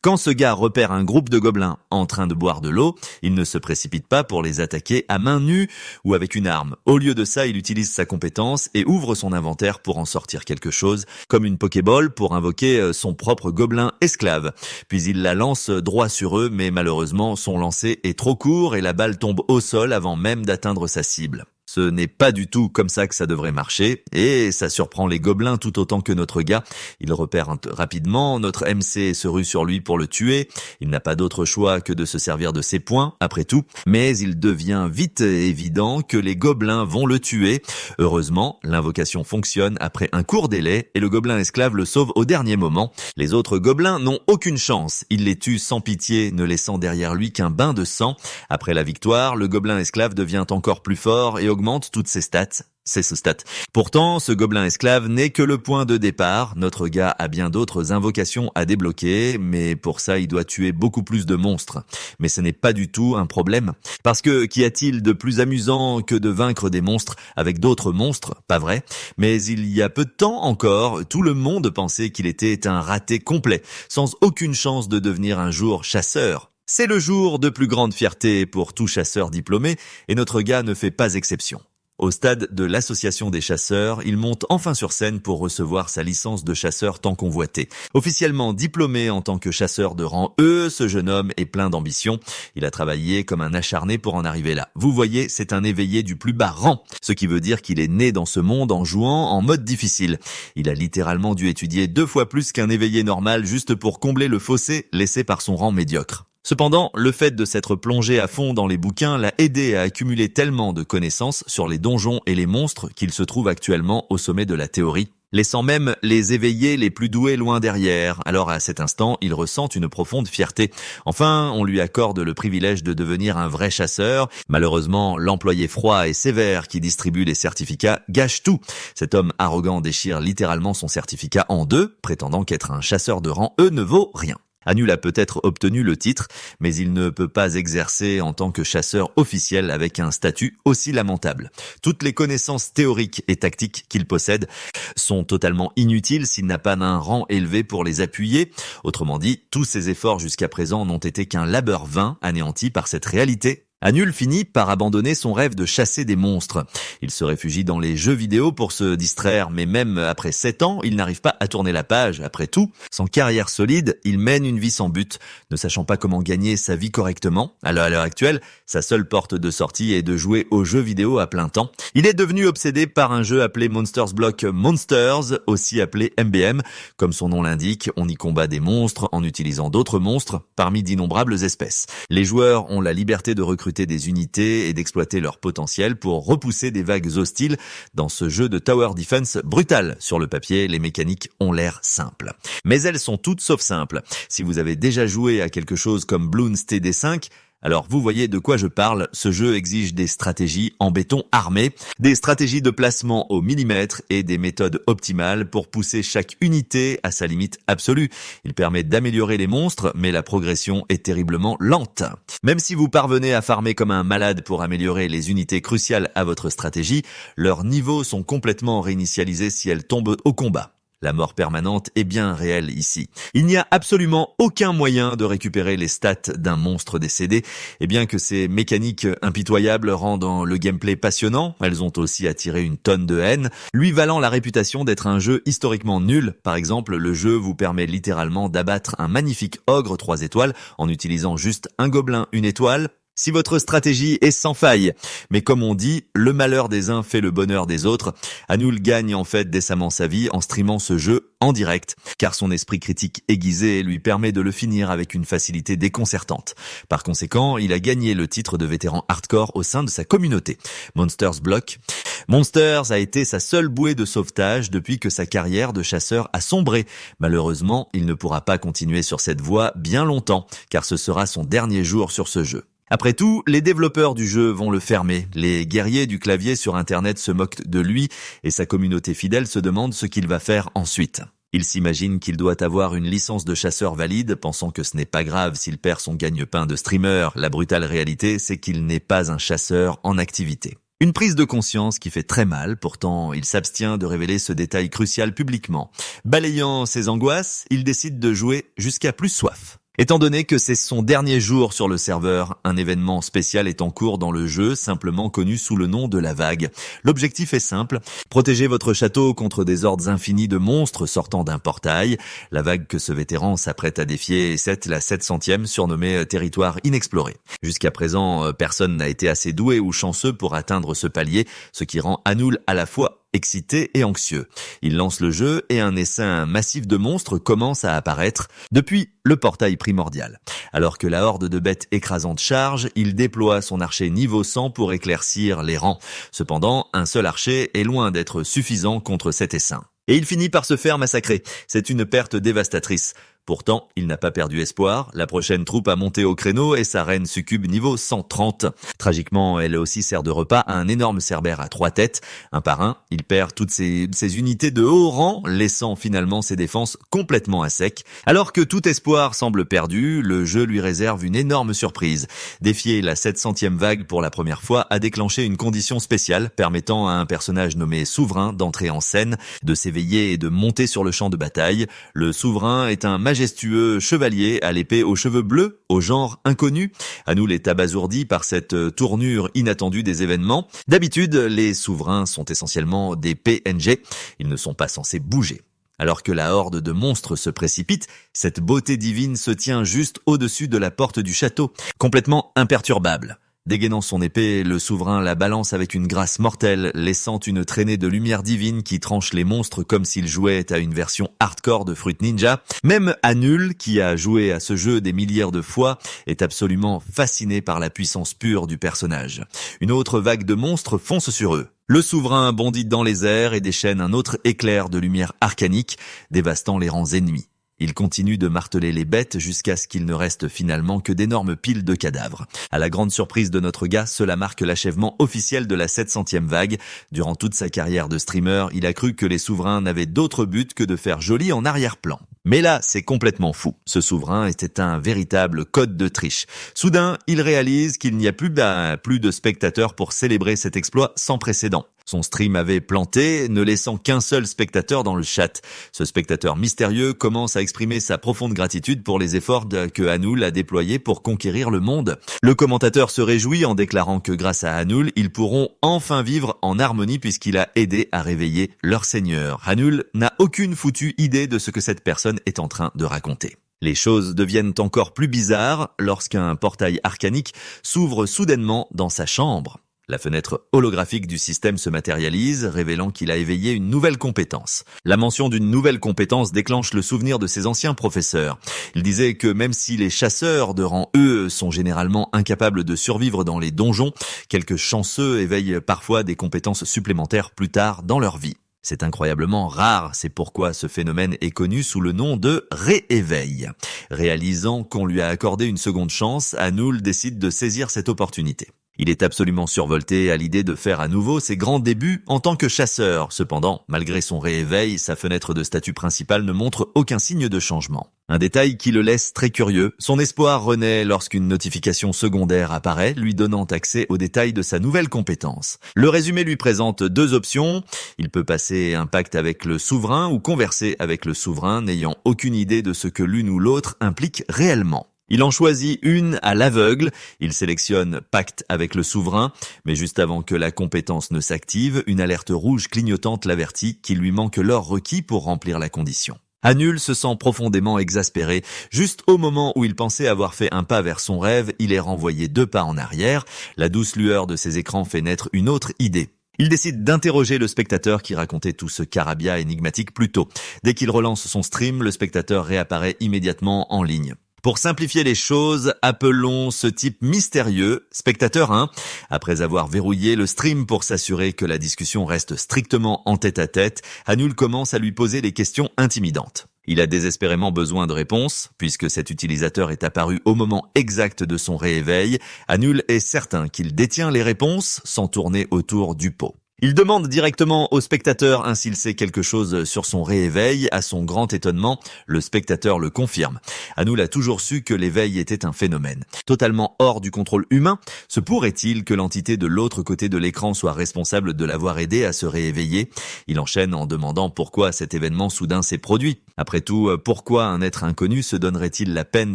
Quand ce gars repère un groupe de gobelins en train de boire de l'eau, il ne se précipite pas pour les attaquer à main nue ou avec une arme. Au lieu de ça, il utilise sa compétence et ouvre son inventaire pour en sortir quelque chose, comme une Pokéball pour invoquer son propre gobelin esclave. Puis il la lance droit sur eux, mais malheureusement, son lancer est trop court et la balle tombe au sol avant même d'atteindre sa cible. Ce n'est pas du tout comme ça que ça devrait marcher, et ça surprend les gobelins tout autant que notre gars. Il repère rapidement notre MC et se rue sur lui pour le tuer. Il n'a pas d'autre choix que de se servir de ses poings, après tout, mais il devient vite évident que les gobelins vont le tuer. Heureusement, l'invocation fonctionne après un court délai, et le gobelin esclave le sauve au dernier moment. Les autres gobelins n'ont aucune chance. Il les tue sans pitié, ne laissant derrière lui qu'un bain de sang. Après la victoire, le gobelin esclave devient encore plus fort et augmente toutes ses stats. C'est ce stat. Pourtant, ce gobelin esclave n'est que le point de départ. Notre gars a bien d'autres invocations à débloquer, mais pour ça, il doit tuer beaucoup plus de monstres. Mais ce n'est pas du tout un problème. Parce que qu'y a-t-il de plus amusant que de vaincre des monstres avec d'autres monstres? Pas vrai. Mais il y a peu de temps encore, tout le monde pensait qu'il était un raté complet, sans aucune chance de devenir un jour chasseur. C'est le jour de plus grande fierté pour tout chasseur diplômé, et notre gars ne fait pas exception. Au stade de l'association des chasseurs, il monte enfin sur scène pour recevoir sa licence de chasseur tant convoitée. Officiellement diplômé en tant que chasseur de rang E, ce jeune homme est plein d'ambition. Il a travaillé comme un acharné pour en arriver là. Vous voyez, c'est un éveillé du plus bas rang, ce qui veut dire qu'il est né dans ce monde en jouant en mode difficile. Il a littéralement dû étudier 2 fois plus qu'un éveillé normal juste pour combler le fossé laissé par son rang médiocre. Cependant, le fait de s'être plongé à fond dans les bouquins l'a aidé à accumuler tellement de connaissances sur les donjons et les monstres qu'il se trouve actuellement au sommet de la théorie, laissant même les éveillés les plus doués loin derrière. Alors à cet instant, il ressent une profonde fierté. Enfin, on lui accorde le privilège de devenir un vrai chasseur. Malheureusement, l'employé froid et sévère qui distribue les certificats gâche tout. Cet homme arrogant déchire littéralement son certificat en deux, prétendant qu'être un chasseur de rang E ne vaut rien. Anul a peut-être obtenu le titre, mais il ne peut pas exercer en tant que chasseur officiel avec un statut aussi lamentable. Toutes les connaissances théoriques et tactiques qu'il possède sont totalement inutiles s'il n'a pas d'un rang élevé pour les appuyer. Autrement dit, tous ses efforts jusqu'à présent n'ont été qu'un labeur vain, anéanti par cette réalité. Anul finit par abandonner son rêve de chasser des monstres. Il se réfugie dans les jeux vidéo pour se distraire, mais même après 7 ans, il n'arrive pas à tourner la page. Après tout, sans carrière solide, il mène une vie sans but, ne sachant pas comment gagner sa vie correctement. Alors à l'heure actuelle, sa seule porte de sortie est de jouer aux jeux vidéo à plein temps. Il est devenu obsédé par un jeu appelé Monsters Block Monsters, aussi appelé MBM. Comme son nom l'indique, on y combat des monstres en utilisant d'autres monstres parmi d'innombrables espèces. Les joueurs ont la liberté de recruter des unités et d'exploiter leur potentiel pour repousser des vagues hostiles dans ce jeu de tower defense brutal. Sur le papier, les mécaniques ont l'air simples. Mais elles sont toutes sauf simples. Si vous avez déjà joué à quelque chose comme Bloons TD5, alors vous voyez de quoi je parle. Ce jeu exige des stratégies en béton armé, des stratégies de placement au millimètre et des méthodes optimales pour pousser chaque unité à sa limite absolue. Il permet d'améliorer les monstres, mais la progression est terriblement lente. Même si vous parvenez à farmer comme un malade pour améliorer les unités cruciales à votre stratégie, leurs niveaux sont complètement réinitialisés si elles tombent au combat. La mort permanente est bien réelle ici. Il n'y a absolument aucun moyen de récupérer les stats d'un monstre décédé, et bien que ces mécaniques impitoyables rendent le gameplay passionnant, elles ont aussi attiré une tonne de haine, lui valant la réputation d'être un jeu historiquement nul. Par exemple, le jeu vous permet littéralement d'abattre un magnifique ogre 3 étoiles en utilisant juste un gobelin 1 étoile, si votre stratégie est sans faille. Mais comme on dit, le malheur des uns fait le bonheur des autres. Anul gagne en fait décemment sa vie en streamant ce jeu en direct, car son esprit critique aiguisé lui permet de le finir avec une facilité déconcertante. Par conséquent, il a gagné le titre de vétéran hardcore au sein de sa communauté. Monsters Block. Monsters a été sa seule bouée de sauvetage depuis que sa carrière de chasseur a sombré. Malheureusement, il ne pourra pas continuer sur cette voie bien longtemps, car ce sera son dernier jour sur ce jeu. Après tout, les développeurs du jeu vont le fermer. Les guerriers du clavier sur Internet se moquent de lui et sa communauté fidèle se demande ce qu'il va faire ensuite. Il s'imagine qu'il doit avoir une licence de chasseur valide, pensant que ce n'est pas grave s'il perd son gagne-pain de streamer. La brutale réalité, c'est qu'il n'est pas un chasseur en activité. Une prise de conscience qui fait très mal, pourtant il s'abstient de révéler ce détail crucial publiquement. Balayant ses angoisses, il décide de jouer jusqu'à plus soif. Étant donné que c'est son dernier jour sur le serveur, un événement spécial est en cours dans le jeu, simplement connu sous le nom de la vague. L'objectif est simple, protéger votre château contre des hordes infinies de monstres sortant d'un portail. La vague que ce vétéran s'apprête à défier est la 700e, surnommée territoire inexploré. Jusqu'à présent, personne n'a été assez doué ou chanceux pour atteindre ce palier, ce qui rend Anul à la fois excité et anxieux. Il lance le jeu et un essaim massif de monstres commence à apparaître depuis le portail primordial. Alors que la horde de bêtes écrasantes charge, il déploie son archer niveau 100 pour éclaircir les rangs. Cependant, un seul archer est loin d'être suffisant contre cet essaim. Et il finit par se faire massacrer. C'est une perte dévastatrice. Pourtant, il n'a pas perdu espoir. La prochaine troupe a monté au créneau et sa reine succube niveau 130. Tragiquement, elle aussi sert de repas à un énorme cerbère à 3 têtes. Un par un, il perd toutes ses unités de haut rang, laissant finalement ses défenses complètement à sec. Alors que tout espoir semble perdu, le jeu lui réserve une énorme surprise. Défier la 700e vague pour la première fois a déclenché une condition spéciale permettant à un personnage nommé Souverain d'entrer en scène, de s'éveiller et de monter sur le champ de bataille. Le Souverain est un majestueux chevalier à l'épée aux cheveux bleus, au genre inconnu. Anul est abasourdi par cette tournure inattendue des événements. D'habitude, les souverains sont essentiellement des PNG. Ils ne sont pas censés bouger. Alors que la horde de monstres se précipite, cette beauté divine se tient juste au-dessus de la porte du château, complètement imperturbable. Dégainant son épée, le souverain la balance avec une grâce mortelle, laissant une traînée de lumière divine qui tranche les monstres comme s'il jouait à une version hardcore de Fruit Ninja. Même Anul, qui a joué à ce jeu des milliards de fois, est absolument fasciné par la puissance pure du personnage. Une autre vague de monstres fonce sur eux. Le souverain bondit dans les airs et déchaîne un autre éclair de lumière arcanique, dévastant les rangs ennemis. Il continue de marteler les bêtes jusqu'à ce qu'il ne reste finalement que d'énormes piles de cadavres. À la grande surprise de notre gars, cela marque l'achèvement officiel de la 700e vague. Durant toute sa carrière de streamer, il a cru que les souverains n'avaient d'autre but que de faire joli en arrière-plan. Mais là, c'est complètement fou. Ce souverain était un véritable code de triche. Soudain, il réalise qu'il n'y a plus de spectateurs pour célébrer cet exploit sans précédent. Son stream avait planté, ne laissant qu'un seul spectateur dans le chat. Ce spectateur mystérieux commence à exprimer sa profonde gratitude pour les efforts que Anul a déployés pour conquérir le monde. Le commentateur se réjouit en déclarant que grâce à Anul, ils pourront enfin vivre en harmonie puisqu'il a aidé à réveiller leur seigneur. Anul n'a aucune foutue idée de ce que cette personne est en train de raconter. Les choses deviennent encore plus bizarres lorsqu'un portail arcanique s'ouvre soudainement dans sa chambre. La fenêtre holographique du système se matérialise, révélant qu'il a éveillé une nouvelle compétence. La mention d'une nouvelle compétence déclenche le souvenir de ses anciens professeurs. Il disait que même si les chasseurs de rang E sont généralement incapables de survivre dans les donjons, quelques chanceux éveillent parfois des compétences supplémentaires plus tard dans leur vie. C'est incroyablement rare, c'est pourquoi ce phénomène est connu sous le nom de rééveil. Réalisant qu'on lui a accordé une seconde chance, Anul décide de saisir cette opportunité. Il est absolument survolté à l'idée de faire à nouveau ses grands débuts en tant que chasseur. Cependant, malgré son rééveil, sa fenêtre de statut principale ne montre aucun signe de changement. Un détail qui le laisse très curieux. Son espoir renaît lorsqu'une notification secondaire apparaît, lui donnant accès aux détails de sa nouvelle compétence. Le résumé lui présente deux options. Il peut passer un pacte avec le souverain ou converser avec le souverain, n'ayant aucune idée de ce que l'une ou l'autre implique réellement. Il en choisit une à l'aveugle, il sélectionne pacte avec le souverain, mais juste avant que la compétence ne s'active, une alerte rouge clignotante l'avertit qu'il lui manque l'or requis pour remplir la condition. Anul se sent profondément exaspéré. Juste au moment où il pensait avoir fait un pas vers son rêve, il est renvoyé 2 pas en arrière. La douce lueur de ses écrans fait naître une autre idée. Il décide d'interroger le spectateur qui racontait tout ce charabia énigmatique plus tôt. Dès qu'il relance son stream, le spectateur réapparaît immédiatement en ligne. Pour simplifier les choses, appelons ce type mystérieux spectateur 1. Après avoir verrouillé le stream pour s'assurer que la discussion reste strictement en tête-à-tête, Anul commence à lui poser des questions intimidantes. Il a désespérément besoin de réponses, puisque cet utilisateur est apparu au moment exact de son rééveil. Anul est certain qu'il détient les réponses sans tourner autour du pot. Il demande directement au spectateur s'il sait quelque chose sur son rééveil. À son grand étonnement, le spectateur le confirme. Hanul a toujours su que l'éveil était un phénomène totalement hors du contrôle humain. Se pourrait-il que l'entité de l'autre côté de l'écran soit responsable de l'avoir aidé à se rééveiller? Il enchaîne en demandant pourquoi cet événement soudain s'est produit. Après tout, pourquoi un être inconnu se donnerait-il la peine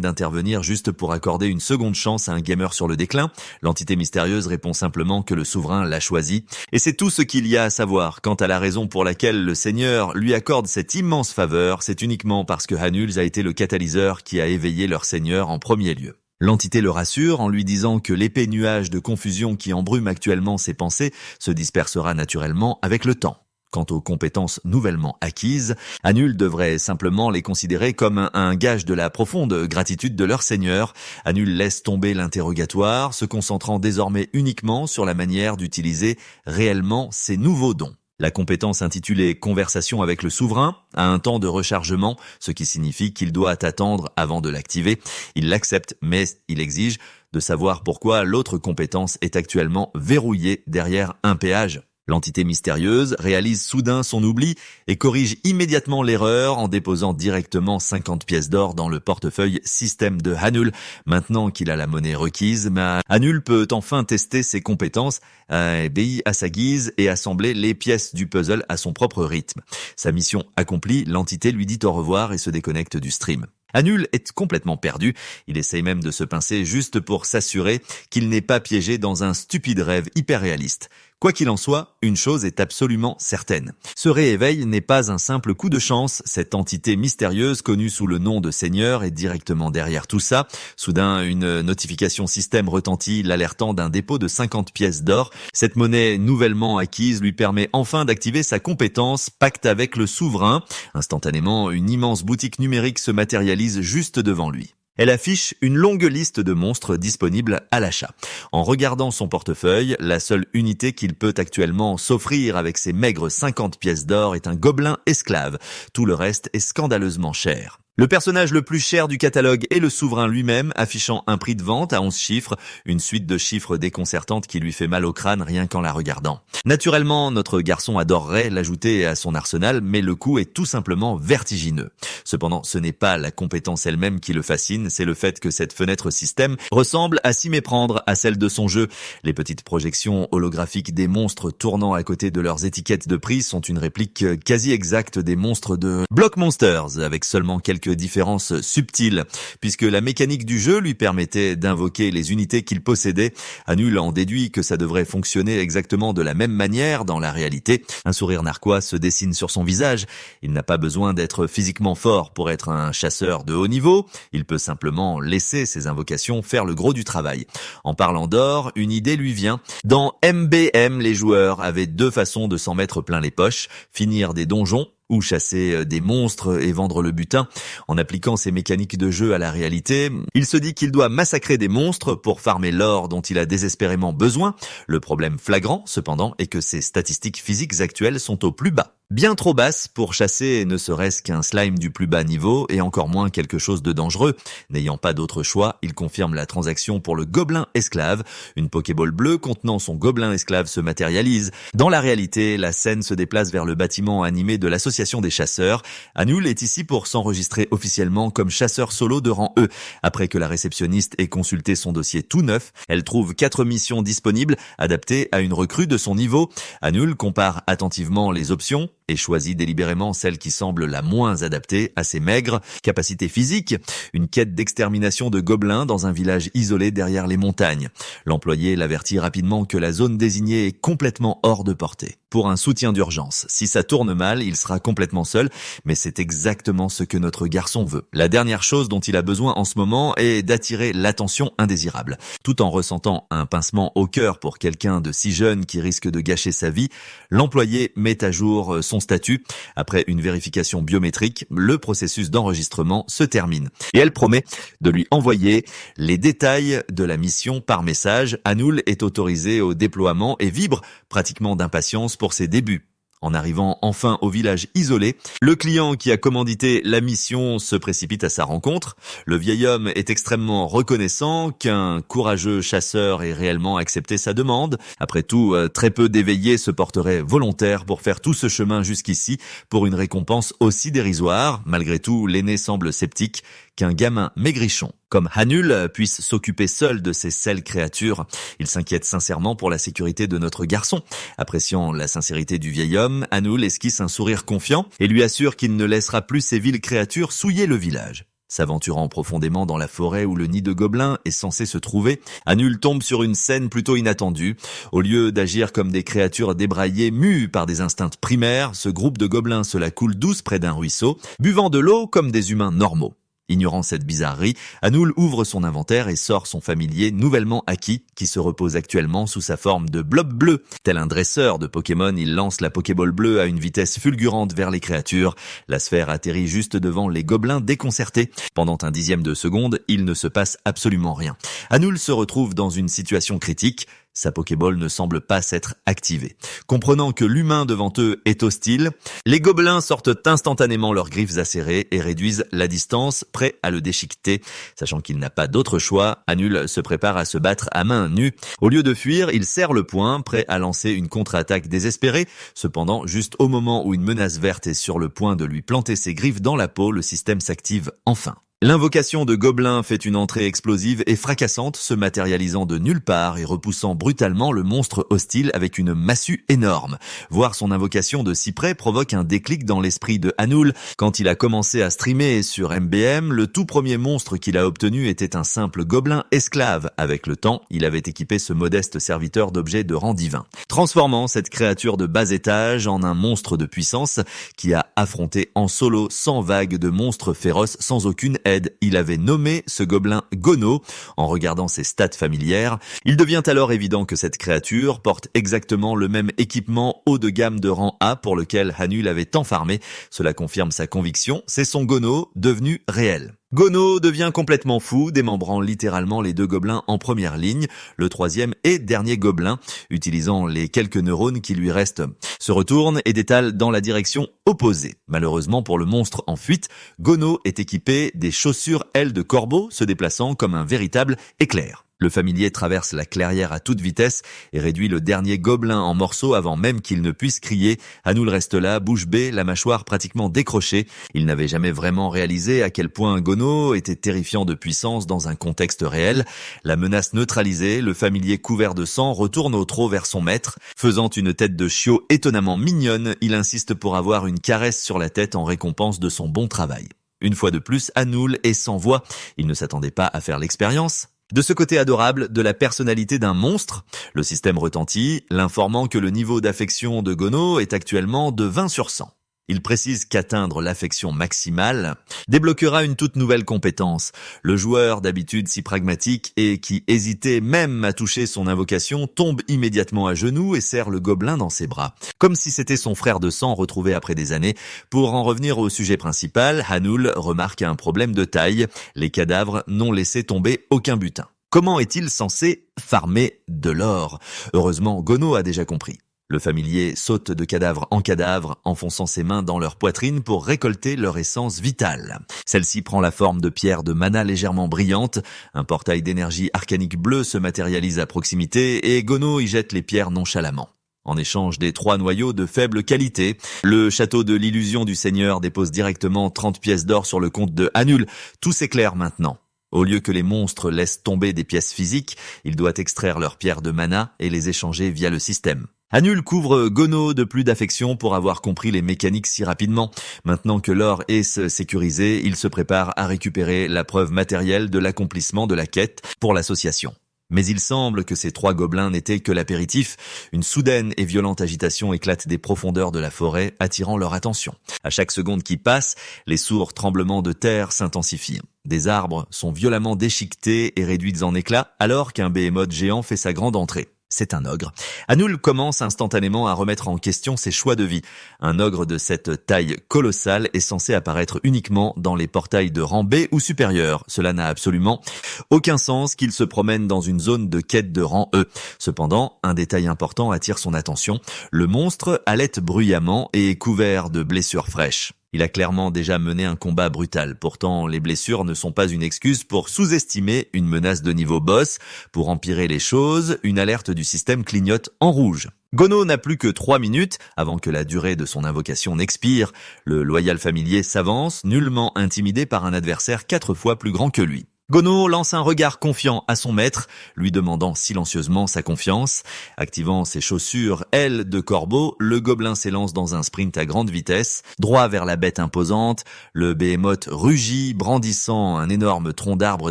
d'intervenir juste pour accorder une seconde chance à un gamer sur le déclin? L'entité mystérieuse répond simplement que le souverain l'a choisi. Et c'est tout ce qu'il y a à savoir. Quant à la raison pour laquelle le Seigneur lui accorde cette immense faveur, c'est uniquement parce que Hanul a été le catalyseur qui a éveillé leur Seigneur en premier lieu. L'entité le rassure en lui disant que l'épais nuage de confusion qui embrume actuellement ses pensées se dispersera naturellement avec le temps. Quant aux compétences nouvellement acquises, Hanul devrait simplement les considérer comme un gage de la profonde gratitude de leur Seigneur. Hanul laisse tomber l'interrogatoire, se concentrant désormais uniquement sur la manière d'utiliser réellement ces nouveaux dons. La compétence intitulée « Conversation avec le souverain » a un temps de rechargement, ce qui signifie qu'il doit attendre avant de l'activer. Il l'accepte, mais il exige de savoir pourquoi l'autre compétence est actuellement verrouillée derrière un péage. L'entité mystérieuse réalise soudain son oubli et corrige immédiatement l'erreur en déposant directement 50 pièces d'or dans le portefeuille système de Hanul. Maintenant qu'il a la monnaie requise, Hanul peut enfin tester ses compétences, obéir à sa guise et assembler les pièces du puzzle à son propre rythme. Sa mission accomplie, l'entité lui dit au revoir et se déconnecte du stream. Hanul est complètement perdu, il essaye même de se pincer juste pour s'assurer qu'il n'est pas piégé dans un stupide rêve hyper réaliste. Quoi qu'il en soit, une chose est absolument certaine. Ce rééveil n'est pas un simple coup de chance, cette entité mystérieuse connue sous le nom de Seigneur est directement derrière tout ça. Soudain, une notification système retentit l'alertant d'un dépôt de 50 pièces d'or. Cette monnaie nouvellement acquise lui permet enfin d'activer sa compétence Pacte avec le souverain. Instantanément, une immense boutique numérique se matérialise juste devant lui. Elle affiche une longue liste de monstres disponibles à l'achat. En regardant son portefeuille, la seule unité qu'il peut actuellement s'offrir avec ses maigres 50 pièces d'or est un gobelin esclave. Tout le reste est scandaleusement cher. Le personnage le plus cher du catalogue est le souverain lui-même, affichant un prix de vente à 11 chiffres, une suite de chiffres déconcertante qui lui fait mal au crâne rien qu'en la regardant. Naturellement, notre garçon adorerait l'ajouter à son arsenal, mais le coût est tout simplement vertigineux. Cependant, ce n'est pas la compétence elle-même qui le fascine, c'est le fait que cette fenêtre système ressemble à s'y méprendre à celle de son jeu. Les petites projections holographiques des monstres tournant à côté de leurs étiquettes de prix sont une réplique quasi exacte des monstres de Block Monsters, avec seulement quelques différences subtiles. Puisque la mécanique du jeu lui permettait d'invoquer les unités qu'il possédait, Hanul en déduit que ça devrait fonctionner exactement de la même manière dans la réalité. Un sourire narquois se dessine sur son visage. Il n'a pas besoin d'être physiquement fort pour être un chasseur de haut niveau. Il peut simplement laisser ses invocations faire le gros du travail. En parlant d'or, une idée lui vient. Dans MBM, les joueurs avaient deux façons de s'en mettre plein les poches. Finir des donjons ou chasser des monstres et vendre le butin. En appliquant ces mécaniques de jeu à la réalité, il se dit qu'il doit massacrer des monstres pour farmer l'or dont il a désespérément besoin. Le problème flagrant, cependant, est que ses statistiques physiques actuelles sont au plus bas. Bien trop basse pour chasser ne serait-ce qu'un slime du plus bas niveau et encore moins quelque chose de dangereux. N'ayant pas d'autre choix, il confirme la transaction pour le gobelin esclave. Une Pokéball bleue contenant son gobelin esclave se matérialise. Dans la réalité, la scène se déplace vers le bâtiment animé de l'association des chasseurs. Hanul est ici pour s'enregistrer officiellement comme chasseur solo de rang E. Après que la réceptionniste ait consulté son dossier tout neuf, elle trouve 4 missions disponibles adaptées à une recrue de son niveau. Hanul compare attentivement les options et choisit délibérément celle qui semble la moins adaptée à ses maigres capacités physiques, une quête d'extermination de gobelins dans un village isolé derrière les montagnes. L'employé l'avertit rapidement que la zone désignée est complètement hors de portée. Pour un soutien d'urgence, si ça tourne mal, il sera complètement seul, mais c'est exactement ce que notre garçon veut. La dernière chose dont il a besoin en ce moment est d'attirer l'attention indésirable. Tout en ressentant un pincement au cœur pour quelqu'un de si jeune qui risque de gâcher sa vie, l'employé met à jour son statut. Après une vérification biométrique, le processus d'enregistrement se termine. Et elle promet de lui envoyer les détails de la mission par message. Hanul est autorisé au déploiement et vibre pratiquement d'impatience pour ses débuts. En arrivant enfin au village isolé, le client qui a commandité la mission se précipite à sa rencontre. Le vieil homme est extrêmement reconnaissant qu'un courageux chasseur ait réellement accepté sa demande. Après tout, très peu d'éveillés se porteraient volontaires pour faire tout ce chemin jusqu'ici pour une récompense aussi dérisoire. Malgré tout, l'aîné semble sceptique qu'un gamin maigrichon comme Hanul puisse s'occuper seul de ces sales créatures. Il s'inquiète sincèrement pour la sécurité de notre garçon. Appréciant la sincérité du vieil homme, Hanul esquisse un sourire confiant et lui assure qu'il ne laissera plus ces viles créatures souiller le village. S'aventurant profondément dans la forêt où le nid de gobelins est censé se trouver, Hanul tombe sur une scène plutôt inattendue. Au lieu d'agir comme des créatures débraillées mues par des instincts primaires, ce groupe de gobelins se la coule douce près d'un ruisseau, buvant de l'eau comme des humains normaux. Ignorant cette bizarrerie, Hanul ouvre son inventaire et sort son familier nouvellement acquis, qui se repose actuellement sous sa forme de blob bleu. Tel un dresseur de Pokémon, il lance la Pokéball bleue à une vitesse fulgurante vers les créatures. La sphère atterrit juste devant les gobelins déconcertés. Pendant un dixième de seconde, il ne se passe absolument rien. Hanul se retrouve dans une situation critique. Sa Pokéball ne semble pas s'être activée. Comprenant que l'humain devant eux est hostile, les gobelins sortent instantanément leurs griffes acérées et réduisent la distance, prêts à le déchiqueter. Sachant qu'il n'a pas d'autre choix, Hanul se prépare à se battre à main nue. Au lieu de fuir, il serre le poing, prêt à lancer une contre-attaque désespérée. Cependant, juste au moment où une menace verte est sur le point de lui planter ses griffes dans la peau, le système s'active enfin. L'invocation de Gobelin fait une entrée explosive et fracassante, se matérialisant de nulle part et repoussant brutalement le monstre hostile avec une massue énorme. Voir son invocation de si près provoque un déclic dans l'esprit de Hanul. Quand il a commencé à streamer sur MBM, le tout premier monstre qu'il a obtenu était un simple gobelin esclave. Avec le temps, il avait équipé ce modeste serviteur d'objets de rang divin, transformant cette créature de bas étage en un monstre de puissance qui a affronté en solo 100 vagues de monstres féroces sans aucune aide. Il avait nommé ce gobelin Gono. En regardant ses stats familières, il devient alors évident que cette créature porte exactement le même équipement haut de gamme de rang A pour lequel Hanul avait tant farmé. Cela confirme sa conviction, c'est son Gono devenu réel. Gono devient complètement fou, démembrant littéralement les deux gobelins en première ligne, le troisième et dernier gobelin, utilisant les quelques neurones qui lui restent, se retourne et détale dans la direction opposée. Malheureusement pour le monstre en fuite, Gono est équipé des chaussures ailes de corbeau, se déplaçant comme un véritable éclair. Le familier traverse la clairière à toute vitesse et réduit le dernier gobelin en morceaux avant même qu'il ne puisse crier. Hanul reste là, bouche bée, la mâchoire pratiquement décrochée. Il n'avait jamais vraiment réalisé à quel point Gono était terrifiant de puissance dans un contexte réel. La menace neutralisée, le familier couvert de sang retourne au trot vers son maître. Faisant une tête de chiot étonnamment mignonne, il insiste pour avoir une caresse sur la tête en récompense de son bon travail. Une fois de plus, Hanul est sans voix. Il ne s'attendait pas à faire l'expérience. De ce côté adorable de la personnalité d'un monstre, le système retentit, l'informant que le niveau d'affection de Gono est actuellement de 20 sur 100. Il précise qu'atteindre l'affection maximale débloquera une toute nouvelle compétence. Le joueur, d'habitude si pragmatique et qui hésitait même à toucher son invocation, tombe immédiatement à genoux et serre le gobelin dans ses bras, comme si c'était son frère de sang retrouvé après des années. Pour en revenir au sujet principal, Hanul remarque un problème de taille. Les cadavres n'ont laissé tomber aucun butin. Comment est-il censé farmer de l'or? Heureusement, Gono a déjà compris. Le familier saute de cadavre en cadavre, enfonçant ses mains dans leur poitrine pour récolter leur essence vitale. Celle-ci prend la forme de pierres de mana légèrement brillantes. Un portail d'énergie arcanique bleue se matérialise à proximité et Gono y jette les pierres nonchalamment. En échange des 3 noyaux de faible qualité, le château de l'illusion du seigneur dépose directement 30 pièces d'or sur le compte de Hanul. Tout s'éclaire maintenant. Au lieu que les monstres laissent tomber des pièces physiques, il doit extraire leurs pierres de mana et les échanger via le système. Hanul couvre Gono de plus d'affection pour avoir compris les mécaniques si rapidement. Maintenant que l'or est sécurisé, il se prépare à récupérer la preuve matérielle de l'accomplissement de la quête pour l'association. Mais il semble que ces 3 gobelins n'étaient que l'apéritif. Une soudaine et violente agitation éclate des profondeurs de la forêt, attirant leur attention. À chaque seconde qui passe, les sourds tremblements de terre s'intensifient. Des arbres sont violemment déchiquetés et réduits en éclats alors qu'un behémoth géant fait sa grande entrée. c'est un ogre. Anul commence instantanément à remettre en question ses choix de vie. Un ogre de cette taille colossale est censé apparaître uniquement dans les portails de rang B ou supérieur. Cela n'a absolument aucun sens qu'il se promène dans une zone de quête de rang E. Cependant, un détail important attire son attention. Le monstre halète bruyamment et est couvert de blessures fraîches. Il a clairement déjà mené un combat brutal. Pourtant, les blessures ne sont pas une excuse pour sous-estimer une menace de niveau boss. Pour empirer les choses, une alerte du système clignote en rouge. Gono n'a plus que 3 minutes avant que la durée de son invocation n'expire. Le loyal familier s'avance, nullement intimidé par un adversaire 4 fois plus grand que lui. Gono lance un regard confiant à son maître, lui demandant silencieusement sa confiance. Activant ses chaussures ailes de corbeau, le gobelin s'élance dans un sprint à grande vitesse, droit vers la bête imposante. Le behemoth rugit, brandissant un énorme tronc d'arbre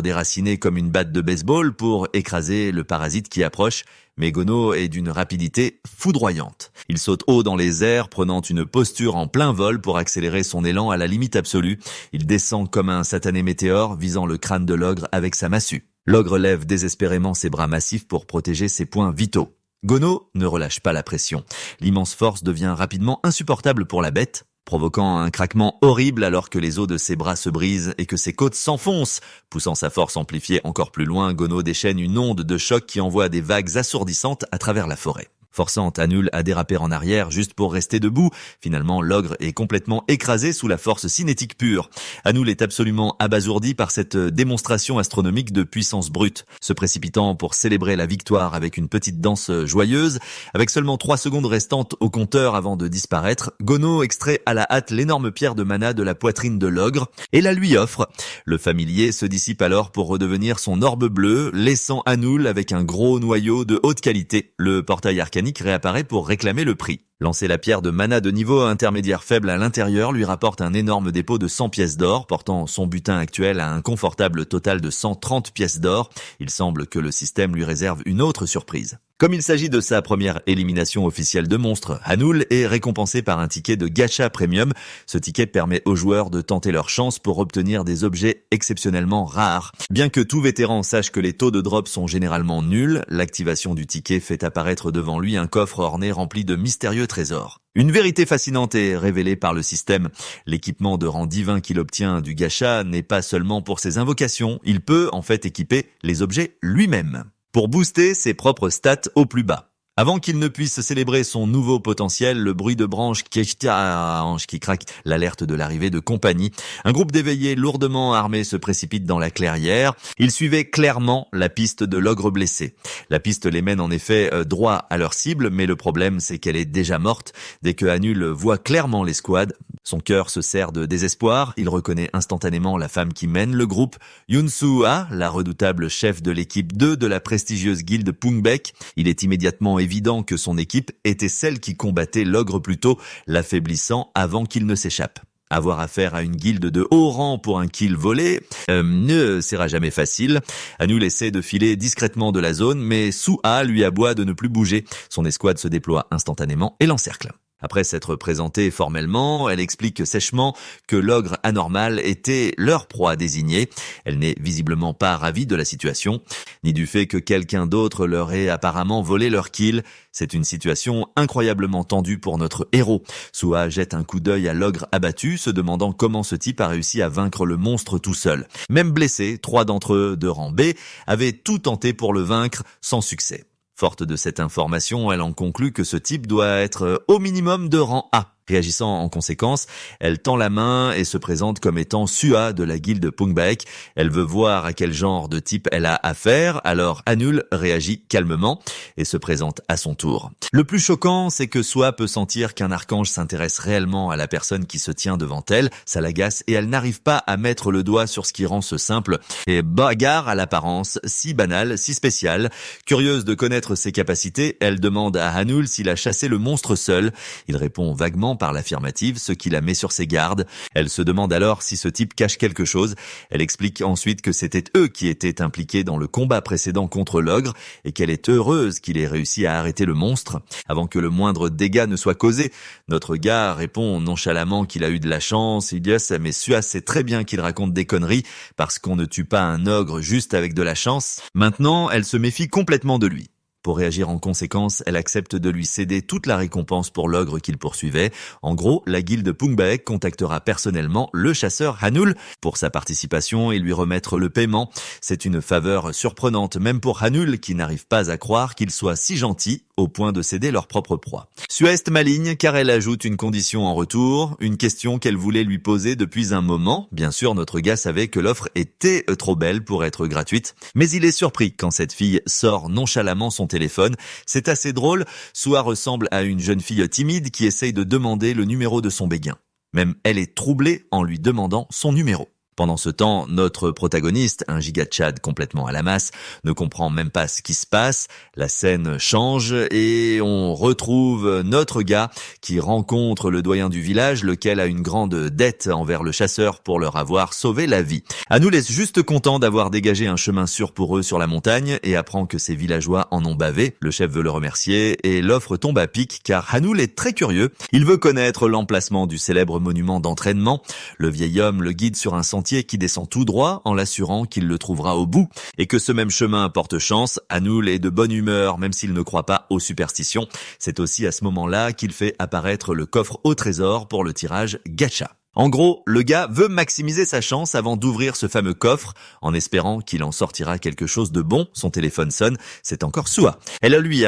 déraciné comme une batte de baseball pour écraser le parasite qui approche. Mais Gono est d'une rapidité foudroyante. Il saute haut dans les airs, prenant une posture en plein vol pour accélérer son élan à la limite absolue. Il descend comme un satané météore, visant le crâne de l'ogre avec sa massue. L'ogre lève désespérément ses bras massifs pour protéger ses points vitaux. Gono ne relâche pas la pression. L'immense force devient rapidement insupportable pour la bête, provoquant un craquement horrible alors que les os de ses bras se brisent et que ses côtes s'enfoncent. Poussant sa force amplifiée encore plus loin, Gono déchaîne une onde de choc qui envoie des vagues assourdissantes à travers la forêt. Forçant Anul à déraper en arrière juste pour rester debout. Finalement, l'ogre est complètement écrasé sous la force cinétique pure. Anul est absolument abasourdi par cette démonstration astronomique de puissance brute, se précipitant pour célébrer la victoire avec une petite danse joyeuse. Avec seulement 3 secondes restantes au compteur avant de disparaître, Gono extrait à la hâte l'énorme pierre de mana de la poitrine de l'ogre et la lui offre. Le familier se dissipe alors pour redevenir son orbe bleu, laissant Anul avec un gros noyau de haute qualité. Le portail arcanique réapparaît pour réclamer le prix. Lancer la pierre de mana de niveau intermédiaire faible à l'intérieur lui rapporte un énorme dépôt de 100 pièces d'or, portant son butin actuel à un confortable total de 130 pièces d'or. Il semble que le système lui réserve une autre surprise. Comme il s'agit de sa première élimination officielle de monstre, Anul est récompensé par un ticket de gacha premium. Ce ticket permet aux joueurs de tenter leur chance pour obtenir des objets exceptionnellement rares. Bien que tout vétéran sache que les taux de drop sont généralement nuls, l'activation du ticket fait apparaître devant lui un coffre orné rempli de mystérieux trésors. Une vérité fascinante est révélée par le système. L'équipement de rang divin qu'il obtient du gacha n'est pas seulement pour ses invocations, il peut en fait équiper les objets lui-même, pour booster ses propres stats au plus bas. Avant qu'il ne puisse célébrer son nouveau potentiel, le bruit de branches qui craque l'alerte de l'arrivée de compagnie. Un groupe d'éveillés lourdement armés se précipite dans la clairière. Ils suivaient clairement la piste de l'ogre blessé. La piste les mène en effet droit à leur cible, mais le problème c'est qu'elle est déjà morte. Dès que Anul voit clairement l'escouade, son cœur se serre de désespoir. Il reconnaît instantanément la femme qui mène le groupe, Yunsu-A, la redoutable chef de l'équipe 2 de la prestigieuse guilde Pungbek. Il est immédiatement évident que son équipe était celle qui combattait l'ogre plus tôt, l'affaiblissant avant qu'il ne s'échappe. Avoir affaire à une guilde de haut rang pour un kill volé ne sera jamais facile. Anul essaie de filer discrètement de la zone, mais Su-A lui aboie de ne plus bouger. Son escouade se déploie instantanément et l'encercle. Après s'être présentée formellement, elle explique sèchement que l'ogre anormal était leur proie désignée. Elle n'est visiblement pas ravie de la situation, ni du fait que quelqu'un d'autre leur ait apparemment volé leur kill. C'est une situation incroyablement tendue pour notre héros. Su-A jette un coup d'œil à l'ogre abattu, se demandant comment ce type a réussi à vaincre le monstre tout seul. Même blessés, 3 d'entre eux de rang B avaient tout tenté pour le vaincre sans succès. Forte de cette information, elle en conclut que ce type doit être au minimum de rang A. Réagissant en conséquence, elle tend la main et se présente comme étant Su-A de la guilde Pungbek. Elle veut voir à quel genre de type elle a affaire, alors Anul réagit calmement et se présente à son tour. Le plus choquant, c'est que Su-A peut sentir qu'un archange s'intéresse réellement à la personne qui se tient devant elle, ça l'agace et elle n'arrive pas à mettre le doigt sur ce qui rend ce simple et bagarre à l'apparence si banale, si spéciale. Curieuse de connaître ses capacités, elle demande à Anul s'il a chassé le monstre seul. Il répond vaguement par l'affirmative, ce qui la met sur ses gardes. Elle se demande alors si ce type cache quelque chose. Elle explique ensuite que c'était eux qui étaient impliqués dans le combat précédent contre l'ogre et qu'elle est heureuse qu'il ait réussi à arrêter le monstre avant que le moindre dégât ne soit causé. Notre gars répond nonchalamment qu'il a eu de la chance. Il dit « mais Su-A sait très bien qu'il raconte des conneries parce qu'on ne tue pas un ogre juste avec de la chance ». Maintenant, elle se méfie complètement de lui. Pour réagir en conséquence, elle accepte de lui céder toute la récompense pour l'ogre qu'il poursuivait. En gros, la guilde Pungbaek contactera personnellement le chasseur Hanul pour sa participation et lui remettre le paiement. C'est une faveur surprenante, même pour Hanul qui n'arrive pas à croire qu'il soit si gentil au point de céder leur propre proie. Suest maligne car elle ajoute une condition en retour, une question qu'elle voulait lui poser depuis un moment. Bien sûr, notre gars savait que l'offre était trop belle pour être gratuite, mais il est surpris quand cette fille sort nonchalamment son téléphone. C'est assez drôle, Sua ressemble à une jeune fille timide qui essaye de demander le numéro de son béguin. Même elle est troublée en lui demandant son numéro. Pendant ce temps, notre protagoniste, un giga Chad complètement à la masse, ne comprend même pas ce qui se passe. La scène change et on retrouve notre gars qui rencontre le doyen du village, lequel a une grande dette envers le chasseur pour leur avoir sauvé la vie. Hanul est juste content d'avoir dégagé un chemin sûr pour eux sur la montagne et apprend que ses villageois en ont bavé. Le chef veut le remercier et l'offre tombe à pic car Hanul est très curieux. Il veut connaître l'emplacement du célèbre monument d'entraînement. Le vieil homme le guide sur un sentier qui descend tout droit en l'assurant qu'il le trouvera au bout et que ce même chemin porte chance. Hanul est de bonne humeur même s'il ne croit pas aux superstitions. C'est aussi à ce moment-là qu'il fait apparaître le coffre au trésor pour le tirage gacha. En gros, le gars veut maximiser sa chance avant d'ouvrir ce fameux coffre, en espérant qu'il en sortira quelque chose de bon. Son téléphone sonne, c'est encore Sua. Elle lui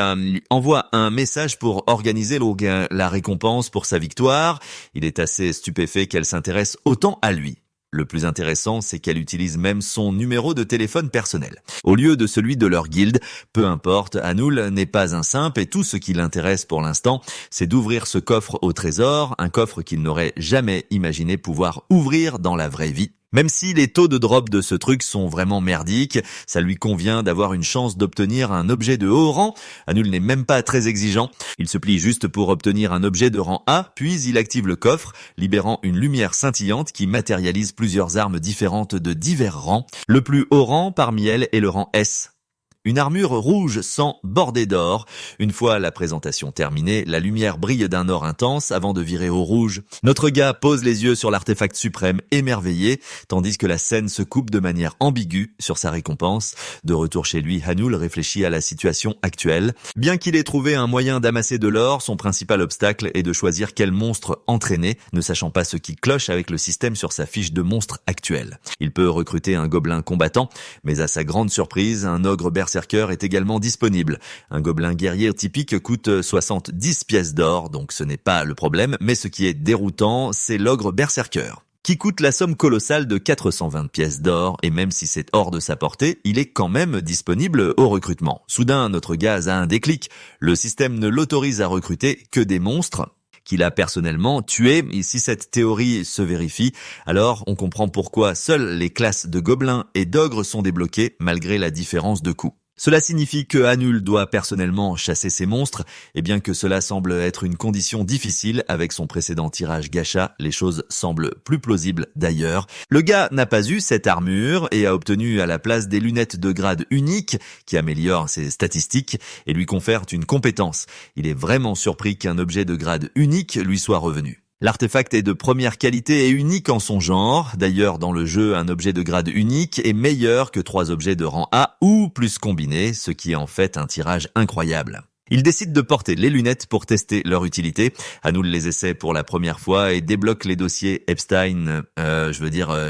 envoie un message pour organiser la récompense pour sa victoire. Il est assez stupéfait qu'elle s'intéresse autant à lui. Le plus intéressant, c'est qu'elle utilise même son numéro de téléphone personnel, au lieu de celui de leur guilde. Peu importe, Hanul n'est pas un simp et tout ce qui l'intéresse pour l'instant, c'est d'ouvrir ce coffre au trésor, un coffre qu'il n'aurait jamais imaginé pouvoir ouvrir dans la vraie vie. Même si les taux de drop de ce truc sont vraiment merdiques, ça lui convient d'avoir une chance d'obtenir un objet de haut rang. Hanul n'est même pas très exigeant. Il se plie juste pour obtenir un objet de rang A, puis il active le coffre, libérant une lumière scintillante qui matérialise plusieurs armes différentes de divers rangs. Le plus haut rang parmi elles est le rang S. Une armure rouge sans bordée d'or. Une fois la présentation terminée, la lumière brille d'un or intense avant de virer au rouge. Notre gars pose les yeux sur l'artefact suprême émerveillé, tandis que la scène se coupe de manière ambiguë sur sa récompense. De retour chez lui, Hanul réfléchit à la situation actuelle. Bien qu'il ait trouvé un moyen d'amasser de l'or, son principal obstacle est de choisir quel monstre entraîner, ne sachant pas ce qui cloche avec le système sur sa fiche de monstre actuelle. Il peut recruter un gobelin combattant, mais à sa grande surprise, un ogre berserker est également disponible. Un gobelin guerrier typique coûte 70 pièces d'or, donc ce n'est pas le problème, mais ce qui est déroutant, c'est l'ogre berserker, qui coûte la somme colossale de 420 pièces d'or, et même si c'est hors de sa portée, il est quand même disponible au recrutement. Soudain, notre gaz a un déclic. Le système ne l'autorise à recruter que des monstres qu'il a personnellement tué. Et si cette théorie se vérifie, alors on comprend pourquoi seules les classes de gobelins et d'ogres sont débloquées malgré la différence de coût. Cela signifie que Hanul doit personnellement chasser ces monstres, et bien que cela semble être une condition difficile avec son précédent tirage gacha, les choses semblent plus plausibles d'ailleurs. Le gars n'a pas eu cette armure et a obtenu à la place des lunettes de grade unique qui améliorent ses statistiques et lui confèrent une compétence. Il est vraiment surpris qu'un objet de grade unique lui soit revenu. L'artefact est de première qualité et unique en son genre. D'ailleurs, dans le jeu, un objet de grade unique est meilleur que 3 objets de rang A ou plus combinés, ce qui est en fait un tirage incroyable. Il décide de porter les lunettes pour tester leur utilité. Hanul les essaie pour la première fois et débloque les dossiers Epstein,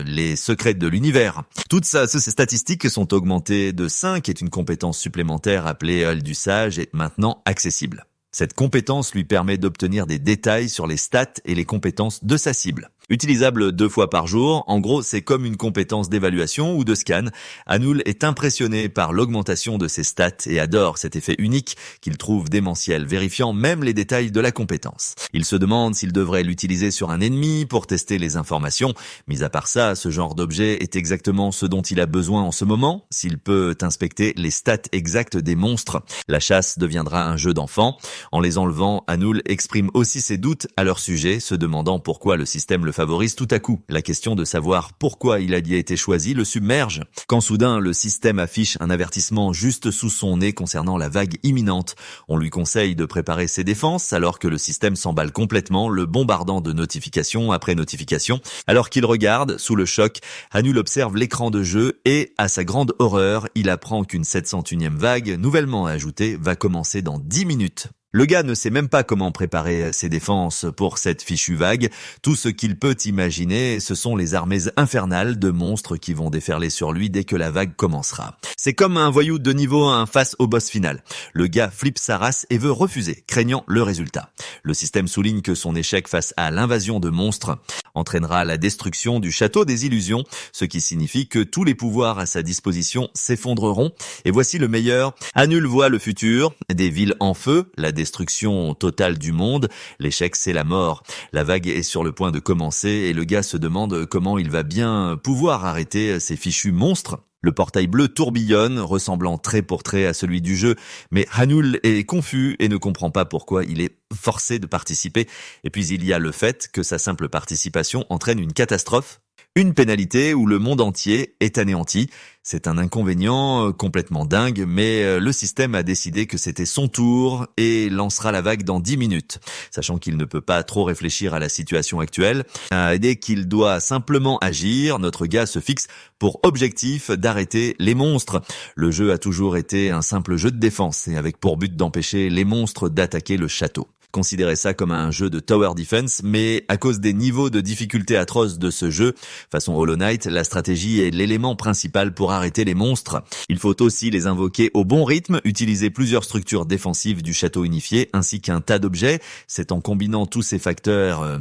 les secrets de l'univers. Toutes ces statistiques sont augmentées de 5 et une compétence supplémentaire appelée œil du sage est maintenant accessible. Cette compétence lui permet d'obtenir des détails sur les stats et les compétences de sa cible. Utilisable 2 fois par jour, en gros c'est comme une compétence d'évaluation ou de scan. Hanul est impressionné par l'augmentation de ses stats et adore cet effet unique qu'il trouve démentiel, vérifiant même les détails de la compétence. Il se demande s'il devrait l'utiliser sur un ennemi pour tester les informations. Mis à part ça, ce genre d'objet est exactement ce dont il a besoin en ce moment, s'il peut inspecter les stats exactes des monstres. La chasse deviendra un jeu d'enfant. En les enlevant, Hanul exprime aussi ses doutes à leur sujet, se demandant pourquoi le système le favorise tout à coup. La question de savoir pourquoi il a été choisi le submerge. Quand soudain, le système affiche un avertissement juste sous son nez concernant la vague imminente. On lui conseille de préparer ses défenses alors que le système s'emballe complètement, le bombardant de notifications après notifications. Alors qu'il regarde, sous le choc, Hanul observe l'écran de jeu et, à sa grande horreur, il apprend qu'une 701e vague, nouvellement ajoutée, va commencer dans 10 minutes. Le gars ne sait même pas comment préparer ses défenses pour cette fichue vague. Tout ce qu'il peut imaginer, ce sont les armées infernales de monstres qui vont déferler sur lui dès que la vague commencera. C'est comme un voyou de niveau 1 face au boss final. Le gars flippe sa race et veut refuser, craignant le résultat. Le système souligne que son échec face à l'invasion de monstres entraînera la destruction du château des illusions, ce qui signifie que tous les pouvoirs à sa disposition s'effondreront. Et voici le meilleur. Hanul voit le futur, des villes en feu, la destruction totale du monde. L'échec, c'est la mort. La vague est sur le point de commencer et le gars se demande comment il va bien pouvoir arrêter ces fichus monstres. Le portail bleu tourbillonne, ressemblant trait pour trait à celui du jeu, mais Hanul est confus et ne comprend pas pourquoi il est forcé de participer. Et puis il y a le fait que sa simple participation entraîne une catastrophe, une pénalité où le monde entier est anéanti. C'est un inconvénient complètement dingue, mais le système a décidé que c'était son tour et lancera la vague dans 10 minutes. Sachant qu'il ne peut pas trop réfléchir à la situation actuelle, dès qu'il doit simplement agir, notre gars se fixe pour objectif d'arrêter les monstres. Le jeu a toujours été un simple jeu de défense et avec pour but d'empêcher les monstres d'attaquer le château. Considérez ça comme un jeu de tower defense, mais à cause des niveaux de difficulté atroces de ce jeu, façon Hollow Knight, la stratégie est l'élément principal pour arrêter les monstres. Il faut aussi les invoquer au bon rythme, utiliser plusieurs structures défensives du château unifié, ainsi qu'un tas d'objets. C'est en combinant tous ces facteurs